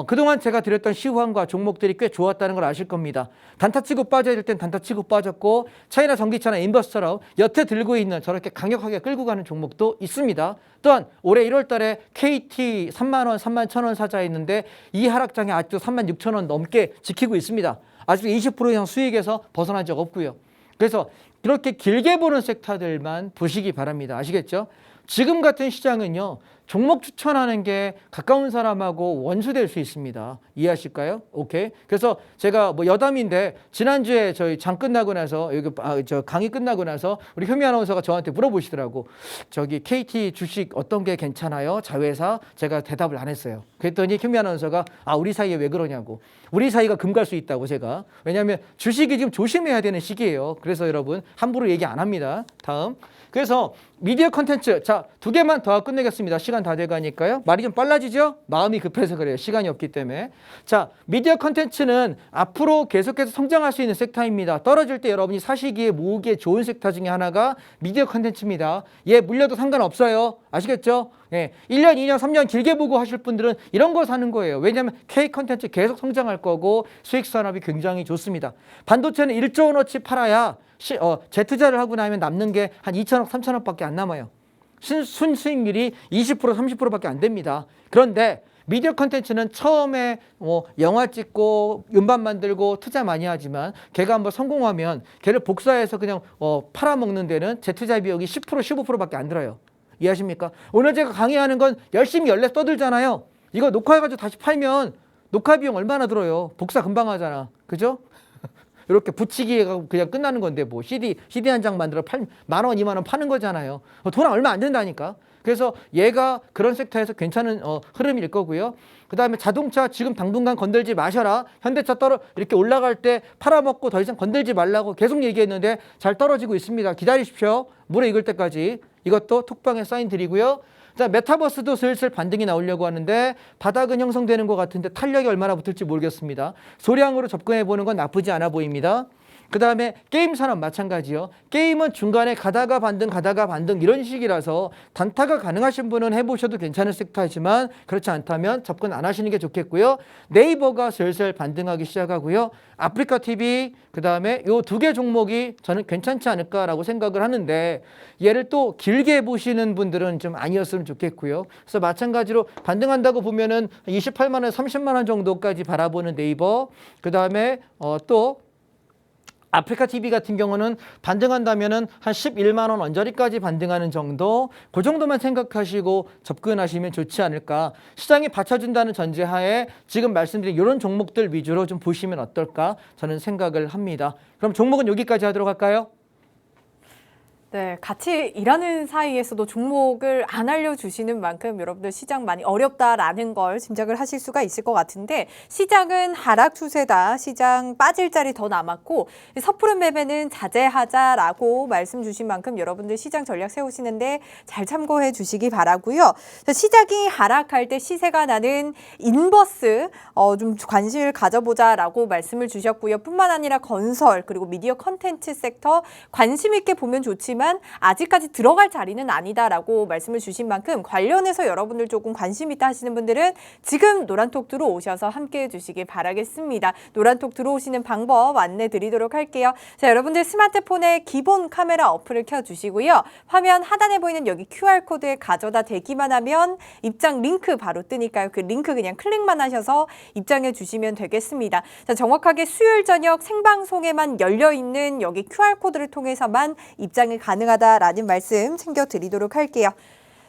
그동안 제가 드렸던 시황과 종목들이 꽤 좋았다는 걸 아실 겁니다. 단타 치고 빠져야 될 땐 단타 치고 빠졌고 차이나 전기차나 인버스처럼 여태 들고 있는 저렇게 강력하게 끌고 가는 종목도 있습니다. 또한 올해 1월 달에 KT 3만 원, 3만 1천 원 사자 했는데 이 하락장에 아직도 3만 6천 원 넘게 지키고 있습니다. 아직도 20% 이상 수익에서 벗어난 적 없고요. 그래서 이렇게 길게 보는 섹터들만 보시기 바랍니다. 아시겠죠? 지금 같은 시장은요. 종목 추천하는 게 가까운 사람하고 원수될 수 있습니다. 이해하실까요? 오케이. 그래서 제가 뭐 여담인데 지난주에 저희 장 끝나고 나서 여기 저 강의 끝나고 나서 우리 효미 아나운서가 저한테 물어보시더라고. 저기 KT 주식 어떤 게 괜찮아요? 자회사? 제가 대답을 안 했어요. 그랬더니 효미 아나운서가 우리 사이에 왜 그러냐고. 우리 사이가 금 갈 수 있다고 제가. 왜냐하면 주식이 지금 조심해야 되는 시기예요. 그래서 여러분 함부로 얘기 안 합니다. 다음. 그래서 미디어 컨텐츠 자 2개만 더 끝내겠습니다. 시간 다 돼가니까요. 말이 좀 빨라지죠? 마음이 급해서 그래요. 시간이 없기 때문에. 자 미디어 컨텐츠는 앞으로 계속해서 성장할 수 있는 섹터입니다. 떨어질 때 여러분이 사시기에 모으기에 좋은 섹터 중에 하나가 미디어 컨텐츠입니다. 얘 물려도 상관없어요. 아시겠죠? 예, 1년, 2년, 3년 길게 보고 하실 분들은 이런 거 사는 거예요. 왜냐하면 K 컨텐츠 계속 성장할 거고 수익 산업이 굉장히 좋습니다. 반도체는 1조 원어치 팔아야 재투자를 하고 나면 남는 게 한 2천억, 3천억밖에 안 남아요. 순수익률이 20%, 30%밖에 안 됩니다. 그런데 미디어 컨텐츠는 처음에 영화 찍고 음반 만들고 투자 많이 하지만 걔가 한번 성공하면 걔를 복사해서 그냥 팔아먹는 데는 재투자 비용이 10% 15%밖에 안 들어요. 이해하십니까? 오늘 제가 강의하는 건 열심히 연례 떠들잖아요. 이거 녹화해가지고 다시 팔면 녹화 비용 얼마나 들어요? 복사 금방 하잖아. 그죠? 이렇게 붙이기 해가지고 그냥 끝나는 건데 뭐 CD 한 장 만들어 10,000원, 20,000원 파는 거잖아요. 돈 얼마 안 든다니까. 그래서 얘가 그런 섹터에서 괜찮은 흐름일 거고요. 그다음에 자동차 지금 당분간 건들지 마셔라. 현대차 이렇게 올라갈 때 팔아먹고 더 이상 건들지 말라고 계속 얘기했는데 잘 떨어지고 있습니다. 기다리십시오. 물에 익을 때까지. 이것도 톡방에 사인 드리고요. 자, 메타버스도 슬슬 반등이 나오려고 하는데 바닥은 형성되는 것 같은데 탄력이 얼마나 붙을지 모르겠습니다. 소량으로 접근해 보는 건 나쁘지 않아 보입니다. 그 다음에 게임 산업 마찬가지요. 게임은 중간에 가다가 반등 이런 식이라서 단타가 가능하신 분은 해보셔도 괜찮은 섹터이지만 그렇지 않다면 접근 안 하시는 게 좋겠고요. 네이버가 슬슬 반등하기 시작하고요. 아프리카 TV 그 다음에 요 두 개 종목이 저는 괜찮지 않을까라고 생각을 하는데 얘를 또 길게 보시는 분들은 좀 아니었으면 좋겠고요. 그래서 마찬가지로 반등한다고 보면은 28만 원, 30만 원 정도까지 바라보는 네이버 그 다음에 또 아프리카 TV 같은 경우는 반등한다면은 한 11만 원 언저리까지 반등하는 정도, 그 정도만 생각하시고 접근하시면 좋지 않을까. 시장이 받쳐준다는 전제하에 지금 말씀드린 이런 종목들 위주로 좀 보시면 어떨까 저는 생각을 합니다. 그럼 종목은 여기까지 하도록 할까요? 네, 같이 일하는 사이에서도 종목을 안 알려주시는 만큼 여러분들 시장 많이 어렵다라는 걸 짐작을 하실 수가 있을 것 같은데 시장은 하락 추세다. 시장 빠질 자리 더 남았고 섣부른 매매는 자제하자라고 말씀 주신 만큼 여러분들 시장 전략 세우시는데 잘 참고해 주시기 바라고요. 시장이 하락할 때 시세가 나는 인버스 좀 관심을 가져보자라고 말씀을 주셨고요. 뿐만 아니라 건설 그리고 미디어 컨텐츠 섹터 관심 있게 보면 좋지만 아직까지 들어갈 자리는 아니다라고 말씀을 주신 만큼 관련해서 여러분들 조금 관심 있다 하시는 분들은 지금 노란톡 들어오셔서 함께해 주시기 바라겠습니다. 노란톡 들어오시는 방법 안내 드리도록 할게요. 자, 여러분들 스마트폰에 기본 카메라 어플을 켜주시고요. 화면 하단에 보이는 여기 QR코드에 가져다 대기만 하면 입장 링크 바로 뜨니까요. 그 링크 그냥 클릭만 하셔서 입장해 주시면 되겠습니다. 자, 정확하게 수요일 저녁 생방송에만 열려있는 여기 QR코드를 통해서만 입장이 가능하다라는 말씀 챙겨드리도록 할게요.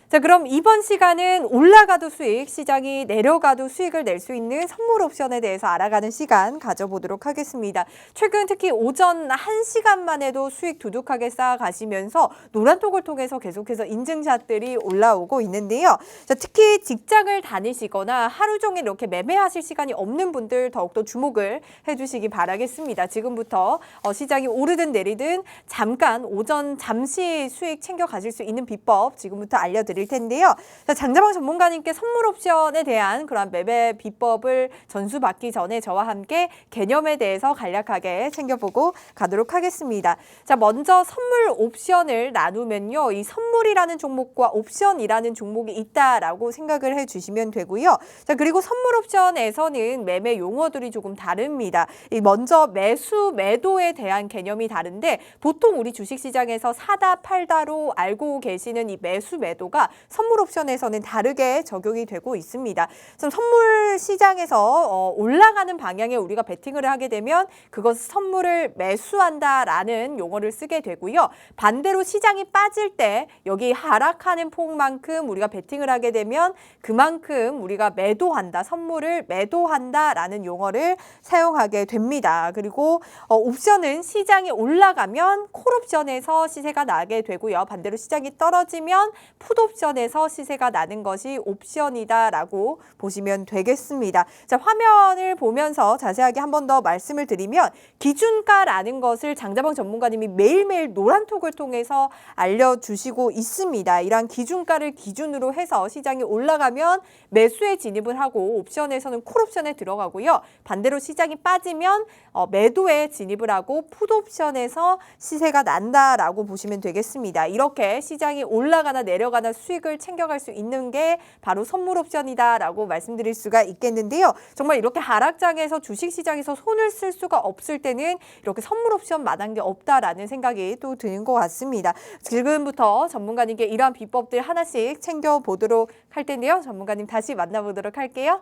자, 그럼 이번 시간은 올라가도 수익, 시장이 내려가도 수익을 낼 수 있는 선물 옵션에 대해서 알아가는 시간 가져보도록 하겠습니다. 최근 특히 오전 1시간만 해도 수익 두둑하게 쌓아가시면서 노란톡을 통해서 계속해서 인증샷들이 올라오고 있는데요. 자, 특히 직장을 다니시거나 하루 종일 이렇게 매매하실 시간이 없는 분들 더욱더 주목을 해주시기 바라겠습니다. 지금부터 시장이 오르든 내리든 잠깐 오전 잠시 수익 챙겨가실 수 있는 비법 지금부터 알려드릴게요. 드릴 텐데요. 자, 장자방 전문가님께 선물 옵션에 대한 그런 매매 비법을 전수받기 전에 저와 함께 개념에 대해서 간략하게 챙겨보고 가도록 하겠습니다. 자, 먼저 선물 옵션을 나누면요. 이 선물이라는 종목과 옵션이라는 종목이 있다라고 생각을 해주시면 되고요. 자, 그리고 선물 옵션에서는 매매 용어들이 조금 다릅니다. 먼저 매수, 매도에 대한 개념이 다른데 보통 우리 주식시장에서 사다, 팔다로 알고 계시는 이 매수, 매도가 선물 옵션에서는 다르게 적용이 되고 있습니다. 선물 시장에서 올라가는 방향에 우리가 베팅을 하게 되면 그것 선물을 매수한다라는 용어를 쓰게 되고요. 반대로 시장이 빠질 때 여기 하락하는 폭만큼 우리가 베팅을 하게 되면 그만큼 우리가 매도한다, 선물을 매도한다라는 용어를 사용하게 됩니다. 그리고 옵션은 시장이 올라가면 콜옵션에서 시세가 나게 되고요. 반대로 시장이 떨어지면 풋옵션에서 시세가 나는 것이 옵션이다라고 보시면 되겠습니다. 자, 화면을 보면서 자세하게 한 번 더 말씀을 드리면 기준가라는 것을 장자방 전문가님이 매일매일 노란톡을 통해서 알려주시고 있습니다. 이러한 기준가를 기준으로 해서 시장이 올라가면 매수에 진입을 하고 옵션에서는 콜옵션에 들어가고요. 반대로 시장이 빠지면 매도에 진입을 하고 풋옵션에서 시세가 난다라고 보시면 되겠습니다. 이렇게 시장이 올라가나 내려가나 수익을 챙겨갈 수 있는 게 바로 선물 옵션이다라고 말씀드릴 수가 있겠는데요. 정말 이렇게 하락장에서 주식시장에서 손을 쓸 수가 없을 때는 이렇게 선물 옵션만한 게 없다라는 생각이 또 드는 것 같습니다. 지금부터 전문가님께 이러한 비법들 하나씩 챙겨보도록 할 텐데요. 전문가님 다시 만나보도록 할게요.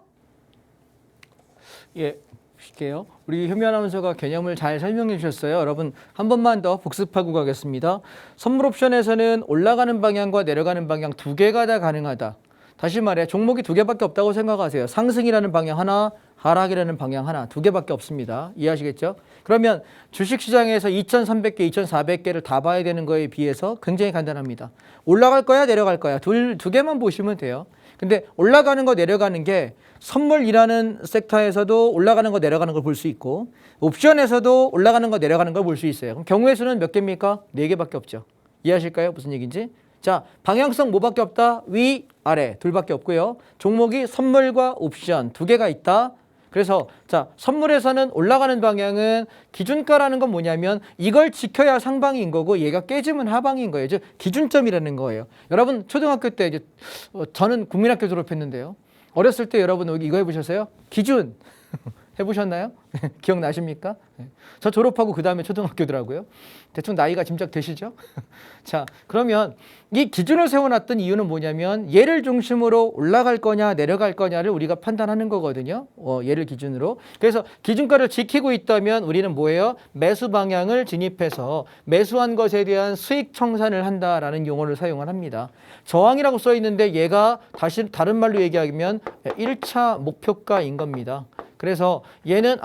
예, 볼게요. 우리 현미 아나운서가 개념을 잘 설명해 주셨어요. 여러분 한 번만 더 복습하고 가겠습니다. 선물 옵션에서는 올라가는 방향과 내려가는 방향 두 개가 다 가능하다. 다시 말해 종목이 두 개밖에 없다고 생각하세요. 상승이라는 방향 하나, 하락이라는 방향 하나, 두 개밖에 없습니다. 이해하시겠죠? 그러면 주식시장에서 2,300개, 2,400개를 다 봐야 되는 거에 비해서 굉장히 간단합니다. 올라갈 거야, 내려갈 거야. 두 개만 보시면 돼요. 근데 올라가는 거, 내려가는 게 선물이라는 섹터에서도 올라가는 거, 내려가는 걸 볼 수 있고 옵션에서도 올라가는 거, 내려가는 걸 볼 수 있어요. 그럼 경우의 수는 몇 개입니까? 4개밖에 없죠. 이해하실까요? 무슨 얘기인지? 자, 방향성 뭐밖에 없다? 위, 아래 둘밖에 없고요. 종목이 선물과 옵션 두 개가 있다. 그래서 자, 선물에서는 올라가는 방향은 기준가라는 건 뭐냐면 이걸 지켜야 상방인 거고 얘가 깨지면 하방인 거예요. 즉 기준점이라는 거예요. 여러분 초등학교 때 이제 저는 국민학교 졸업했는데요. 어렸을 때 여러분 이거 해보셨어요? 기준 해보셨나요? 기억나십니까? 저 졸업하고 그 다음에 초등학교더라고요. 대충 나이가 짐작되시죠? 자, 그러면 이 기준을 세워놨던 이유는 뭐냐면 얘를 중심으로 올라갈 거냐 내려갈 거냐를 우리가 판단하는 거거든요. 얘를 기준으로. 그래서 기준가를 지키고 있다면 우리는 뭐예요? 매수 방향을 진입해서 매수한 것에 대한 수익 청산을 한다라는 용어를 사용을 합니다. 저항이라고 써 있는데 얘가 다시 다른 말로 얘기하면 1차 목표가인 겁니다. 그래서 얘는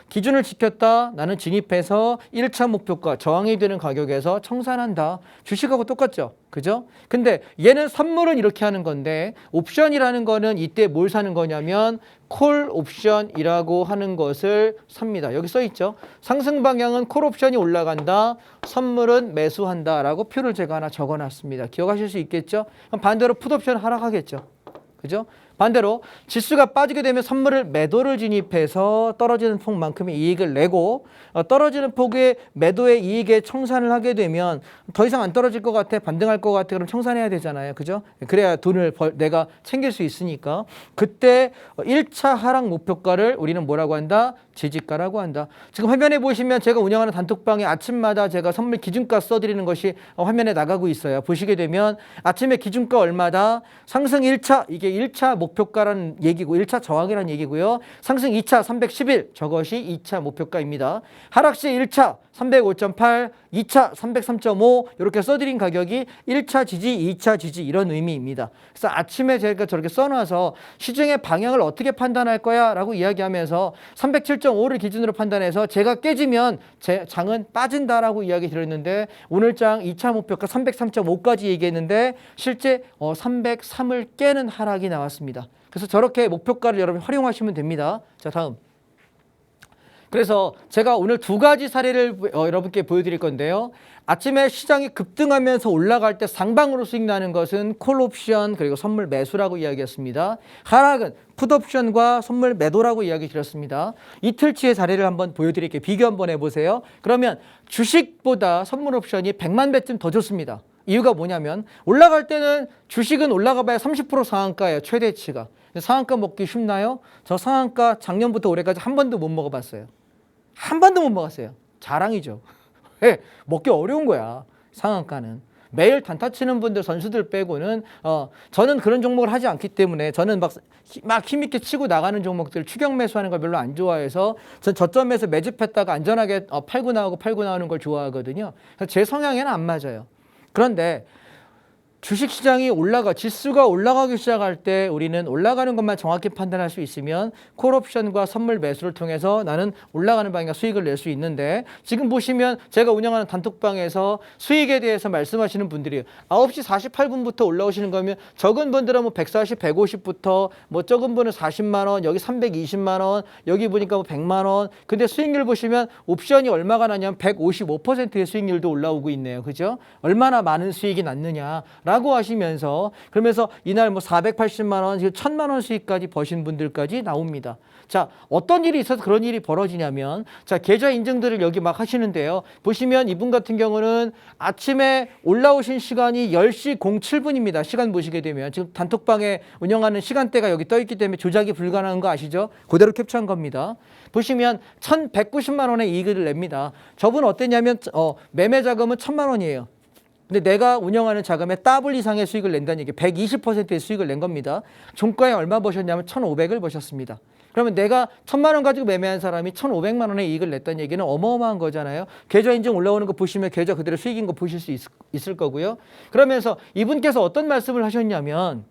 기준을 지켰다. 나는 진입해서 1차 목표가 저항이 되는 가격에서 청산한다. 주식하고 똑같죠. 그죠? 근데 얘는 선물은 이렇게 하는 건데 옵션이라는 거는 이때 뭘 사는 거냐면 콜 옵션이라고 하는 것을 삽니다. 여기 써 있죠. 상승 방향은 콜 옵션이 올라간다. 선물은 매수한다라고 표를 제가 하나 적어놨습니다. 기억하실 수 있겠죠? 그럼 반대로 풋 옵션 하락하겠죠. 그죠? 반대로 지수가 빠지게 되면 선물을 매도를 진입해서 떨어지는 폭만큼의 이익을 내고 떨어지는 폭의 매도의 이익에 청산을 하게 되면 더 이상 안 떨어질 것 같아, 반등할 것 같아, 그럼 청산해야 되잖아요. 그죠? 그래야 돈을 내가 챙길 수 있으니까 그때 1차 하락 목표가를 우리는 뭐라고 한다? 지지가라고 한다. 지금 화면에 보시면 제가 운영하는 단톡방에 아침마다 제가 선물 기준가 써드리는 것이 화면에 나가고 있어요. 보시게 되면 아침에 기준가 얼마다? 상승 1차, 이게 1차 목표가라는 얘기고 1차 저항이라는 얘기고요. 상승 2차 311, 저것이 2차 목표가입니다. 하락 시 1차 305.8, 2차 303.5 이렇게 써드린 가격이 1차 지지, 2차 지지 이런 의미입니다. 그래서 아침에 제가 저렇게 써놔서 시중의 방향을 어떻게 판단할 거야 라고 이야기하면서 307.5를 기준으로 판단해서 제가 깨지면 제 장은 빠진다라고 이야기 드렸는데 오늘 장 2차 목표가 303.5까지 얘기했는데 실제 303을 깨는 하락이 나왔습니다. 그래서 저렇게 목표가를 여러분 활용하시면 됩니다. 자, 다음. 그래서 제가 오늘 두 가지 사례를 여러분께 보여드릴 건데요. 아침에 시장이 급등하면서 올라갈 때 상방으로 수익 나는 것은 콜 옵션 그리고 선물 매수라고 이야기했습니다. 하락은 풋 옵션과 선물 매도라고 이야기 드렸습니다. 이틀치의 사례를 한번 보여드릴게요. 비교 한번 해보세요. 그러면 주식보다 선물 옵션이 100만 배쯤 더 좋습니다. 이유가 뭐냐면 올라갈 때는 주식은 올라가 봐야 30% 상한가예요. 최대치가. 상한가 먹기 쉽나요? 저 상한가 작년부터 올해까지 한 번도 못 먹어봤어요. 한 번도 못 먹었어요. 자랑이죠. 왜? 먹기 어려운 거야. 상한가는. 매일 단타 치는 분들 선수들 빼고는 저는 그런 종목을 하지 않기 때문에 저는 막 힘있게 치고 나가는 종목들 추격 매수하는 걸 별로 안 좋아해서 전 저점에서 매집했다가 안전하게 팔고 나오는 걸 좋아하거든요. 그래서 제 성향에는 안 맞아요. 그런데 주식시장이 지수가 올라가기 시작할 때 우리는 올라가는 것만 정확히 판단할 수 있으면 콜옵션과 선물 매수를 통해서 나는 올라가는 방향 수익을 낼 수 있는데 지금 보시면 제가 운영하는 단톡방에서 수익에 대해서 말씀하시는 분들이 9시 48분부터 올라오시는 거면 적은 분들은 뭐 140, 150부터 뭐 적은 분은 40만 원, 여기 320만 원, 여기 보니까 뭐 100만 원. 근데 수익률 보시면 옵션이 얼마가 나냐면 155%의 수익률도 올라오고 있네요. 그죠? 얼마나 많은 수익이 났느냐 라고 하시면서 그러면서 이날 뭐 480만 원, 1000만 원 수익까지 버신 분들까지 나옵니다. 자, 어떤 일이 있어서 그런 일이 벌어지냐면 자, 계좌 인증들을 여기 막 하시는데요. 보시면 이분 같은 경우는 아침에 올라오신 시간이 10시 07분입니다. 시간 보시게 되면 지금 단톡방에 운영하는 시간대가 여기 떠 있기 때문에 조작이 불가능한 거 아시죠? 그대로 캡처한 겁니다. 보시면 1,190만 원의 이익을 냅니다. 저분 어땠냐면 매매 자금은 1,000만 원이에요. 근데 내가 운영하는 자금에 더블 이상의 수익을 낸다는 얘기, 120%의 수익을 낸 겁니다. 종가에 얼마 버셨냐면 1,500을 버셨습니다. 그러면 내가 1,000만 원 가지고 매매한 사람이 1,500만 원의 이익을 냈다는 얘기는 어마어마한 거잖아요. 계좌 인증 올라오는 거 보시면 계좌 그대로 수익인 거 보실 수 있을 거고요. 그러면서 이분께서 어떤 말씀을 하셨냐면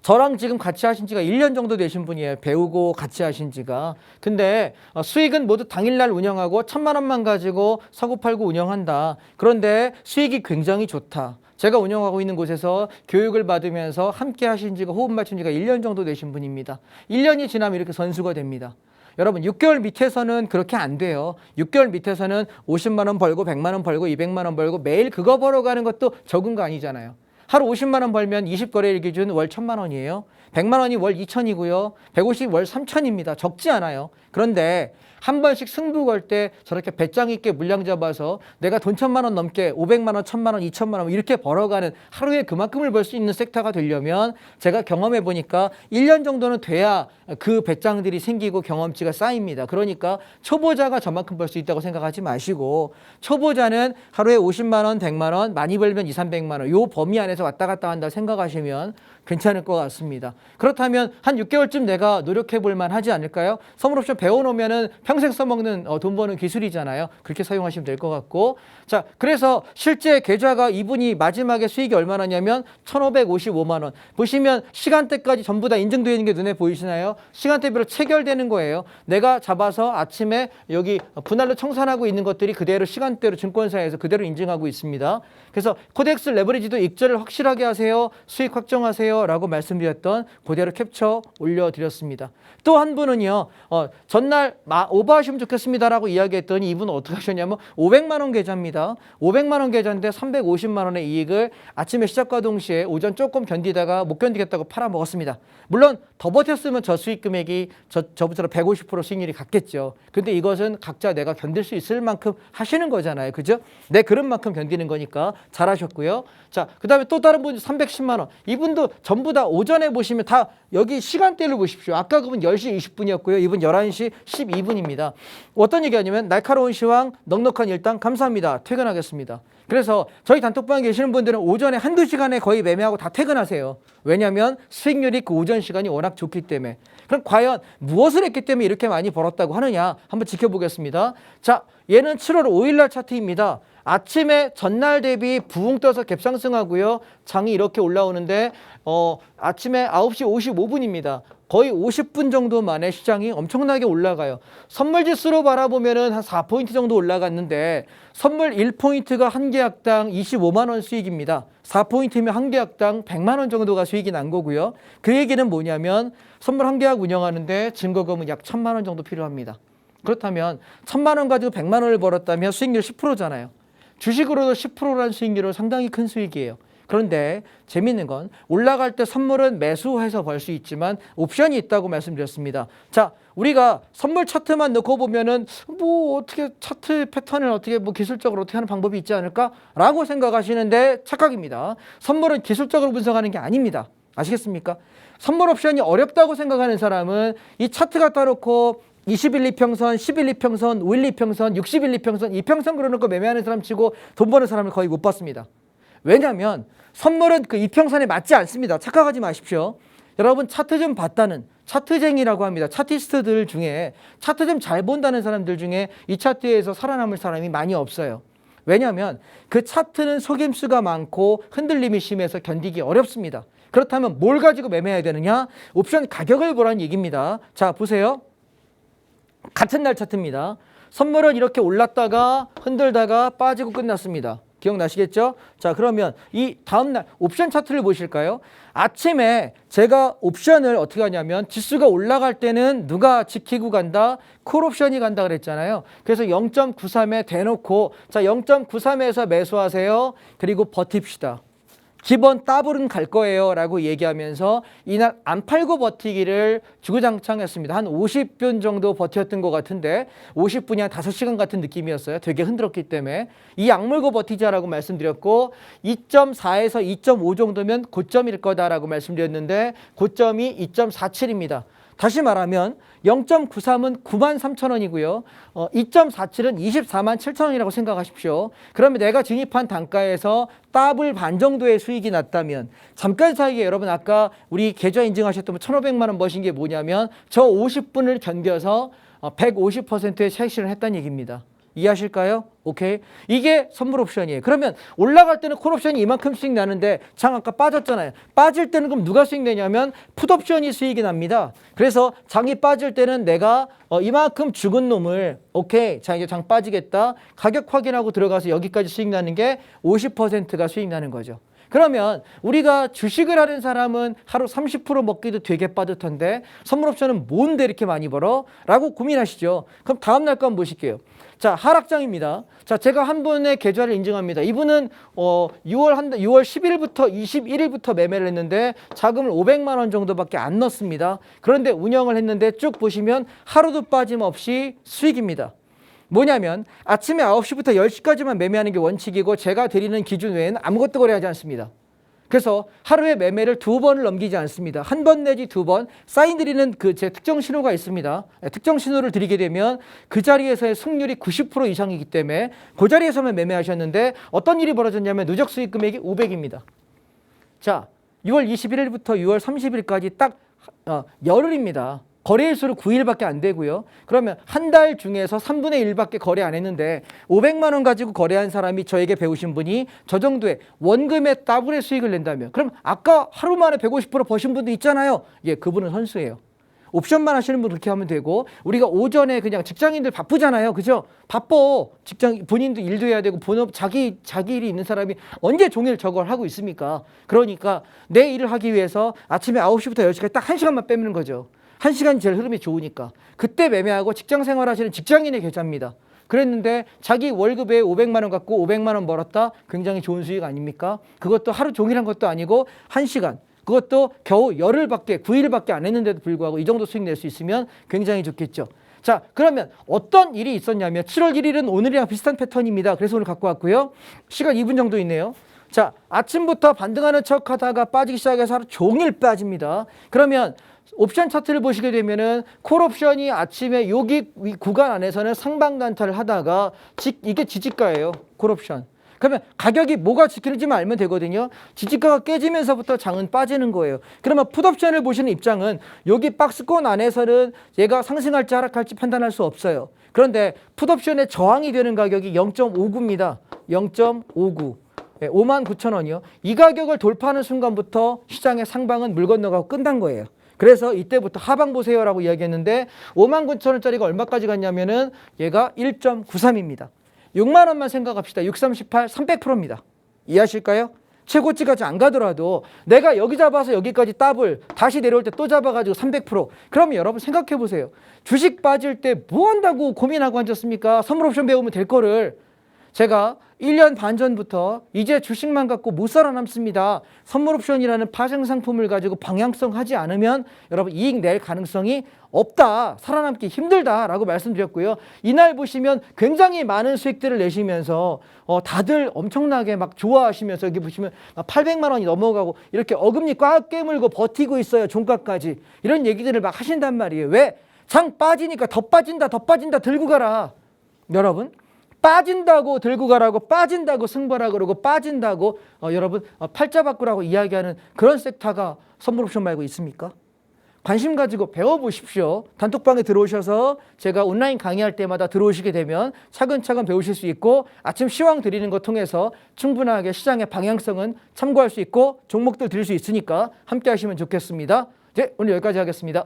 저랑 지금 같이 하신 지가 1년 정도 되신 분이에요. 배우고 같이 하신 지가. 근데 수익은 모두 당일날 운영하고 1,000만 원만 가지고 사고 팔고 운영한다. 그런데 수익이 굉장히 좋다. 제가 운영하고 있는 곳에서 교육을 받으면서 함께 하신 지가 호흡 맞춘 지가 1년 정도 되신 분입니다. 1년이 지나면 이렇게 선수가 됩니다. 여러분 6개월 밑에서는 그렇게 안 돼요. 6개월 밑에서는 50만 원 벌고 100만 원 벌고 200만 원 벌고 매일 그거 벌어가는 것도 적은 거 아니잖아요. 하루 50만 원 벌면 20거래일 기준 월 1,000만 원이에요. 100만 원이 월 2,000이고요. 150 월 3,000입니다. 적지 않아요. 그런데 한 번씩 승부 걸 때 저렇게 배짱 있게 물량 잡아서 내가 돈 1,000만 원 넘게 500만 원, 1,000만 원, 2,000만 원 이렇게 벌어가는 하루에 그만큼을 벌 수 있는 섹터가 되려면 제가 경험해 보니까 1년 정도는 돼야 그 배짱들이 생기고 경험치가 쌓입니다. 그러니까 초보자가 저만큼 벌 수 있다고 생각하지 마시고 초보자는 하루에 50만 원, 100만 원, 많이 벌면 2, 300만 원 요 범위 안에서 왔다 갔다 한다 생각하시면 괜찮을 것 같습니다. 그렇다면 한 6개월쯤 내가 노력해 볼 만 하지 않을까요? 선물옵션 배워놓으면은 평생 써먹는 돈 버는 기술이잖아요. 그렇게 사용하시면 될 것 같고. 자, 그래서 실제 계좌가 이분이 마지막에 수익이 얼마나냐면 1,555만 원. 보시면 시간대까지 전부 다 인증되어 있는 게 눈에 보이시나요? 시간대별로 체결되는 거예요. 내가 잡아서 아침에 여기 분할로 청산하고 있는 것들이 그대로 시간대로 증권사에서 그대로 인증하고 있습니다. 그래서 코덱스 레버리지도 익절을 확실하게 하세요. 수익 확정하세요. 라고 말씀드렸던 그대로 캡처 올려드렸습니다. 또 한 분은요. 전날 오버하시면 좋겠습니다라고 이야기했더니 이분은 어떻게 하셨냐면 500만 원 계좌입니다. 500만 원 계좌인데 350만 원의 이익을 아침에 시작과 동시에 오전 조금 견디다가 못 견디겠다고 팔아먹었습니다. 물론 더 버텼으면 저 수익 금액이 저부터 150% 수익률이 같겠죠. 근데 이것은 각자 내가 견딜 수 있을 만큼 하시는 거잖아요. 그죠? 내 그런 만큼 견디는 거니까 잘하셨고요. 자, 그 다음에 또 다른 분 310만 원. 이분도 전부 다 오전에 보시면 다 여기 시간대를 보십시오. 아까 그분 10시 20분이었고요. 이분 11시 12분입니다. 어떤 얘기하냐면 날카로운 시황, 넉넉한 일당 감사합니다. 퇴근하겠습니다. 그래서 저희 단톡방에 계시는 분들은 오전에 한두 시간에 거의 매매하고 다 퇴근하세요. 왜냐하면 수익률이 그 오전 시간이 워낙 좋기 때문에. 그럼 과연 무엇을 했기 때문에 이렇게 많이 벌었다고 하느냐 한번 지켜보겠습니다. 자, 얘는 7월 5일 날 차트입니다. 아침에 전날 대비 부흥 떠서 갭상승하고요. 장이 이렇게 올라오는데 아침에 9시 55분입니다. 거의 50분 정도 만에 시장이 엄청나게 올라가요. 선물 지수로 바라보면은 한 4포인트 정도 올라갔는데 선물 1포인트가 한 계약당 25만 원 수익입니다. 4포인트면 한 계약당 100만 원 정도가 수익이 난 거고요. 그 얘기는 뭐냐면 선물 한 계약 운영하는데 증거금은 약 1,000만 원 정도 필요합니다. 그렇다면 1,000만 원 가지고 100만 원을 벌었다면 수익률 10%잖아요. 주식으로도 10%라는 수익률은 상당히 큰 수익이에요. 그런데 재미있는 건 올라갈 때 선물은 매수해서 벌 수 있지만 옵션이 있다고 말씀드렸습니다. 자, 우리가 선물 차트만 넣고 보면은 뭐 어떻게 차트 패턴을 어떻게 뭐 기술적으로 어떻게 하는 방법이 있지 않을까라고 생각하시는데 착각입니다. 선물은 기술적으로 분석하는 게 아닙니다. 아시겠습니까? 선물 옵션이 어렵다고 생각하는 사람은 이 차트 갖다 놓고 20일 이평선, 10일 이평선, 5일 이평선, 60일 이평선, 이평선 그려놓고 매매하는 사람 치고 돈 버는 사람을 거의 못 봤습니다. 왜냐하면 선물은 그 이평선에 맞지 않습니다. 착각하지 마십시오. 여러분 차트 좀 봤다는 차트쟁이라고 합니다. 차티스트들 중에 차트 좀 잘 본다는 사람들 중에 이 차트에서 살아남을 사람이 많이 없어요. 왜냐하면 그 차트는 속임수가 많고 흔들림이 심해서 견디기 어렵습니다. 그렇다면 뭘 가지고 매매해야 되느냐? 옵션 가격을 보라는 얘기입니다. 자, 보세요. 같은 날 차트입니다. 선물은 이렇게 올랐다가 흔들다가 빠지고 끝났습니다. 기억나시겠죠? 자, 그러면 이 다음날 옵션 차트를 보실까요? 아침에 제가 옵션을 어떻게 하냐면 지수가 올라갈 때는 누가 지키고 간다? 콜옵션이 간다 그랬잖아요. 그래서 0.93에 대놓고 자 0.93에서 매수하세요. 그리고 버팁시다. 기본 더블은 갈 거예요 라고 얘기하면서 이날 안 팔고 버티기를 주구장창했습니다. 한 50분 정도 버텼던 것 같은데 50분이 한 5시간 같은 느낌이었어요. 되게 흔들었기 때문에 이 악물고 버티자라고 말씀드렸고 2.4에서 2.5 정도면 고점일 거다라고 말씀드렸는데 고점이 2.47입니다. 다시 말하면 0.93은 93,000원이고요. 2.47은 247,000원이라고 생각하십시오. 그러면 내가 진입한 단가에서 더블 반 정도의 수익이 났다면 잠깐 사이에 여러분 아까 우리 계좌 인증하셨던 1,500만 원 버신 게 뭐냐면 저 50분을 견뎌서 150%의 차익 실현을 했다는 얘기입니다. 이해하실까요? 오케이. 이게 선물 옵션이에요. 그러면 올라갈 때는 콜 옵션이 이만큼 수익 나는데 장 아까 빠졌잖아요. 빠질 때는 그럼 누가 수익 내냐면 풋 옵션이 수익이 납니다. 그래서 장이 빠질 때는 내가 이만큼 죽은 놈을 오케이. 자 이제 장 빠지겠다. 가격 확인하고 들어가서 여기까지 수익 나는 게 50%가 수익 나는 거죠. 그러면 우리가 주식을 하는 사람은 하루 30% 먹기도 되게 빠듯한데 선물 옵션은 뭔데 이렇게 많이 벌어? 라고 고민하시죠. 그럼 다음 날 거 한번 보실게요. 자, 하락장입니다. 자, 제가 한 분의 계좌를 인증합니다. 이분은 6월 10일부터 21일부터 매매를 했는데 자금을 500만 원 정도밖에 안 넣었습니다. 그런데 운영을 했는데 쭉 보시면 하루도 빠짐없이 수익입니다. 뭐냐면 아침에 9시부터 10시까지만 매매하는 게 원칙이고 제가 드리는 기준 외에는 아무것도 거래하지 않습니다. 그래서 하루에 매매를 2번을 넘기지 않습니다. 1번 내지 2번 사인 드리는 그 제 특정 신호가 있습니다. 특정 신호를 드리게 되면 그 자리에서의 승률이 90% 이상이기 때문에 그 자리에서만 매매하셨는데 어떤 일이 벌어졌냐면 누적 수익 금액이 500입니다. 자, 6월 21일부터 6월 30일까지 딱 열흘입니다. 거래일수로 9일밖에 안 되고요. 그러면 한 달 중에서 3분의 1밖에 거래 안 했는데 500만 원 가지고 거래한 사람이 저에게 배우신 분이 저 정도의 원금의 더블의 수익을 낸다면 그럼 아까 하루 만에 150% 버신 분도 있잖아요. 예, 그분은 선수예요. 옵션만 하시는 분 그렇게 하면 되고 우리가 오전에 그냥 직장인들 바쁘잖아요. 그죠? 바빠. 직장 본인도 일도 해야 되고 본업 자기 일이 있는 사람이 언제 종일 저걸 하고 있습니까? 그러니까 내 일을 하기 위해서 아침에 9시부터 10시까지 딱 1시간만 빼는 거죠. 1시간이 제일 흐름이 좋으니까 그때 매매하고 직장 생활하시는 직장인의 계좌입니다. 그랬는데 자기 월급에 500만 원 갖고 500만 원 벌었다? 굉장히 좋은 수익 아닙니까? 그것도 하루 종일 한 것도 아니고 1시간 그것도 겨우 열흘밖에 9일밖에 안 했는데도 불구하고 이 정도 수익 낼 수 있으면 굉장히 좋겠죠. 자, 그러면 어떤 일이 있었냐면 7월 1일은 오늘이랑 비슷한 패턴입니다. 그래서 오늘 갖고 왔고요. 시간 2분 정도 있네요. 자, 아침부터 반등하는 척 하다가 빠지기 시작해서 하루 종일 빠집니다. 그러면 옵션 차트를 보시게 되면은 콜 옵션이 아침에 여기 구간 안에서는 상방 단타를 하다가 이게 지지가예요. 콜 옵션. 그러면 가격이 뭐가 지키는지만 알면 되거든요. 지지가가 깨지면서부터 장은 빠지는 거예요. 그러면 풋 옵션을 보시는 입장은 여기 박스권 안에서는 얘가 상승할지 하락할지 판단할 수 없어요. 그런데 풋 옵션의 저항이 되는 가격이 0.59입니다. 0.59. 59,000원이요. 이 가격을 돌파하는 순간부터 시장의 상방은 물 건너가고 끝난 거예요. 그래서 이때부터 하방 보세요라고 이야기했는데 59,000원짜리가 얼마까지 갔냐면은 얘가 1.93입니다. 6만 원만 생각합시다. 6, 3, 18, 300%입니다. 이해하실까요? 최고치까지 안 가더라도 내가 여기 잡아서 여기까지 더블 다시 내려올 때 또 잡아가지고 300%. 그러면 여러분 생각해 보세요. 주식 빠질 때 뭐 한다고 고민하고 앉았습니까? 선물 옵션 배우면 될 거를. 제가 1년 반 전부터 이제 주식만 갖고 못 살아남습니다. 선물 옵션이라는 파생 상품을 가지고 방향성 하지 않으면 여러분 이익 낼 가능성이 없다. 살아남기 힘들다라고 말씀드렸고요. 이날 보시면 굉장히 많은 수익들을 내시면서 다들 엄청나게 막 좋아하시면서 여기 보시면 800만 원이 넘어가고 이렇게 어금니 꽉 깨물고 버티고 있어요. 종가까지. 이런 얘기들을 막 하신단 말이에요. 왜? 장 빠지니까 더 빠진다 들고 가라. 여러분. 빠진다고 들고 가라고 빠진다고 승부하라 그러고 빠진다고 여러분 팔자 바꾸라고 이야기하는 그런 섹터가 선물 옵션 말고 있습니까? 관심 가지고 배워보십시오. 단톡방에 들어오셔서 제가 온라인 강의할 때마다 들어오시게 되면 차근차근 배우실 수 있고 아침 시황 드리는 거 통해서 충분하게 시장의 방향성은 참고할 수 있고 종목들 드릴 수 있으니까 함께 하시면 좋겠습니다. 네, 오늘 여기까지 하겠습니다.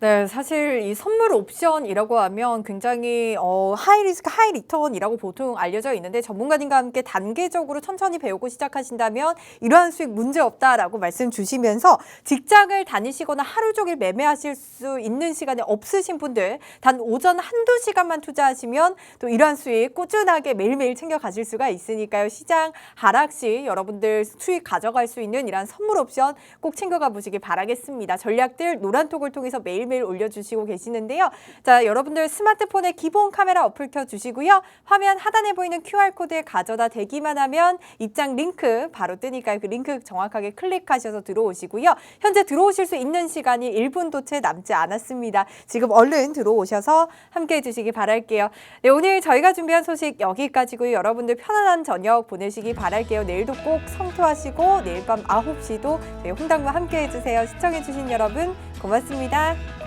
네, 사실 이 선물 옵션이라고 하면 굉장히 하이 리스크, 하이 리턴이라고 보통 알려져 있는데 전문가님과 함께 단계적으로 천천히 배우고 시작하신다면 이러한 수익 문제 없다라고 말씀 주시면서 직장을 다니시거나 하루 종일 매매하실 수 있는 시간이 없으신 분들 단 오전 한두 시간만 투자하시면 또 이러한 수익 꾸준하게 매일매일 챙겨 가실 수가 있으니까요. 시장 하락 시 여러분들 수익 가져갈 수 있는 이러한 선물 옵션 꼭 챙겨가 보시기 바라겠습니다. 전략들 노란톡을 통해서 매일매일 올려주시고 계시는데요. 자, 여러분들 스마트폰에 기본 카메라 어플 켜주시고요. 화면 하단에 보이는 QR코드에 가져다 대기만 하면 입장 링크 바로 뜨니까요. 그 링크 정확하게 클릭하셔서 들어오시고요. 현재 들어오실 수 있는 시간이 1분도 채 남지 않았습니다. 지금 얼른 들어오셔서 함께 해주시기 바랄게요. 네, 오늘 저희가 준비한 소식 여기까지고요. 여러분들 편안한 저녁 보내시기 바랄게요. 내일도 꼭 성투하시고 내일 밤 9시도 저희 홍당무 함께 해주세요. 시청해주신 여러분 고맙습니다.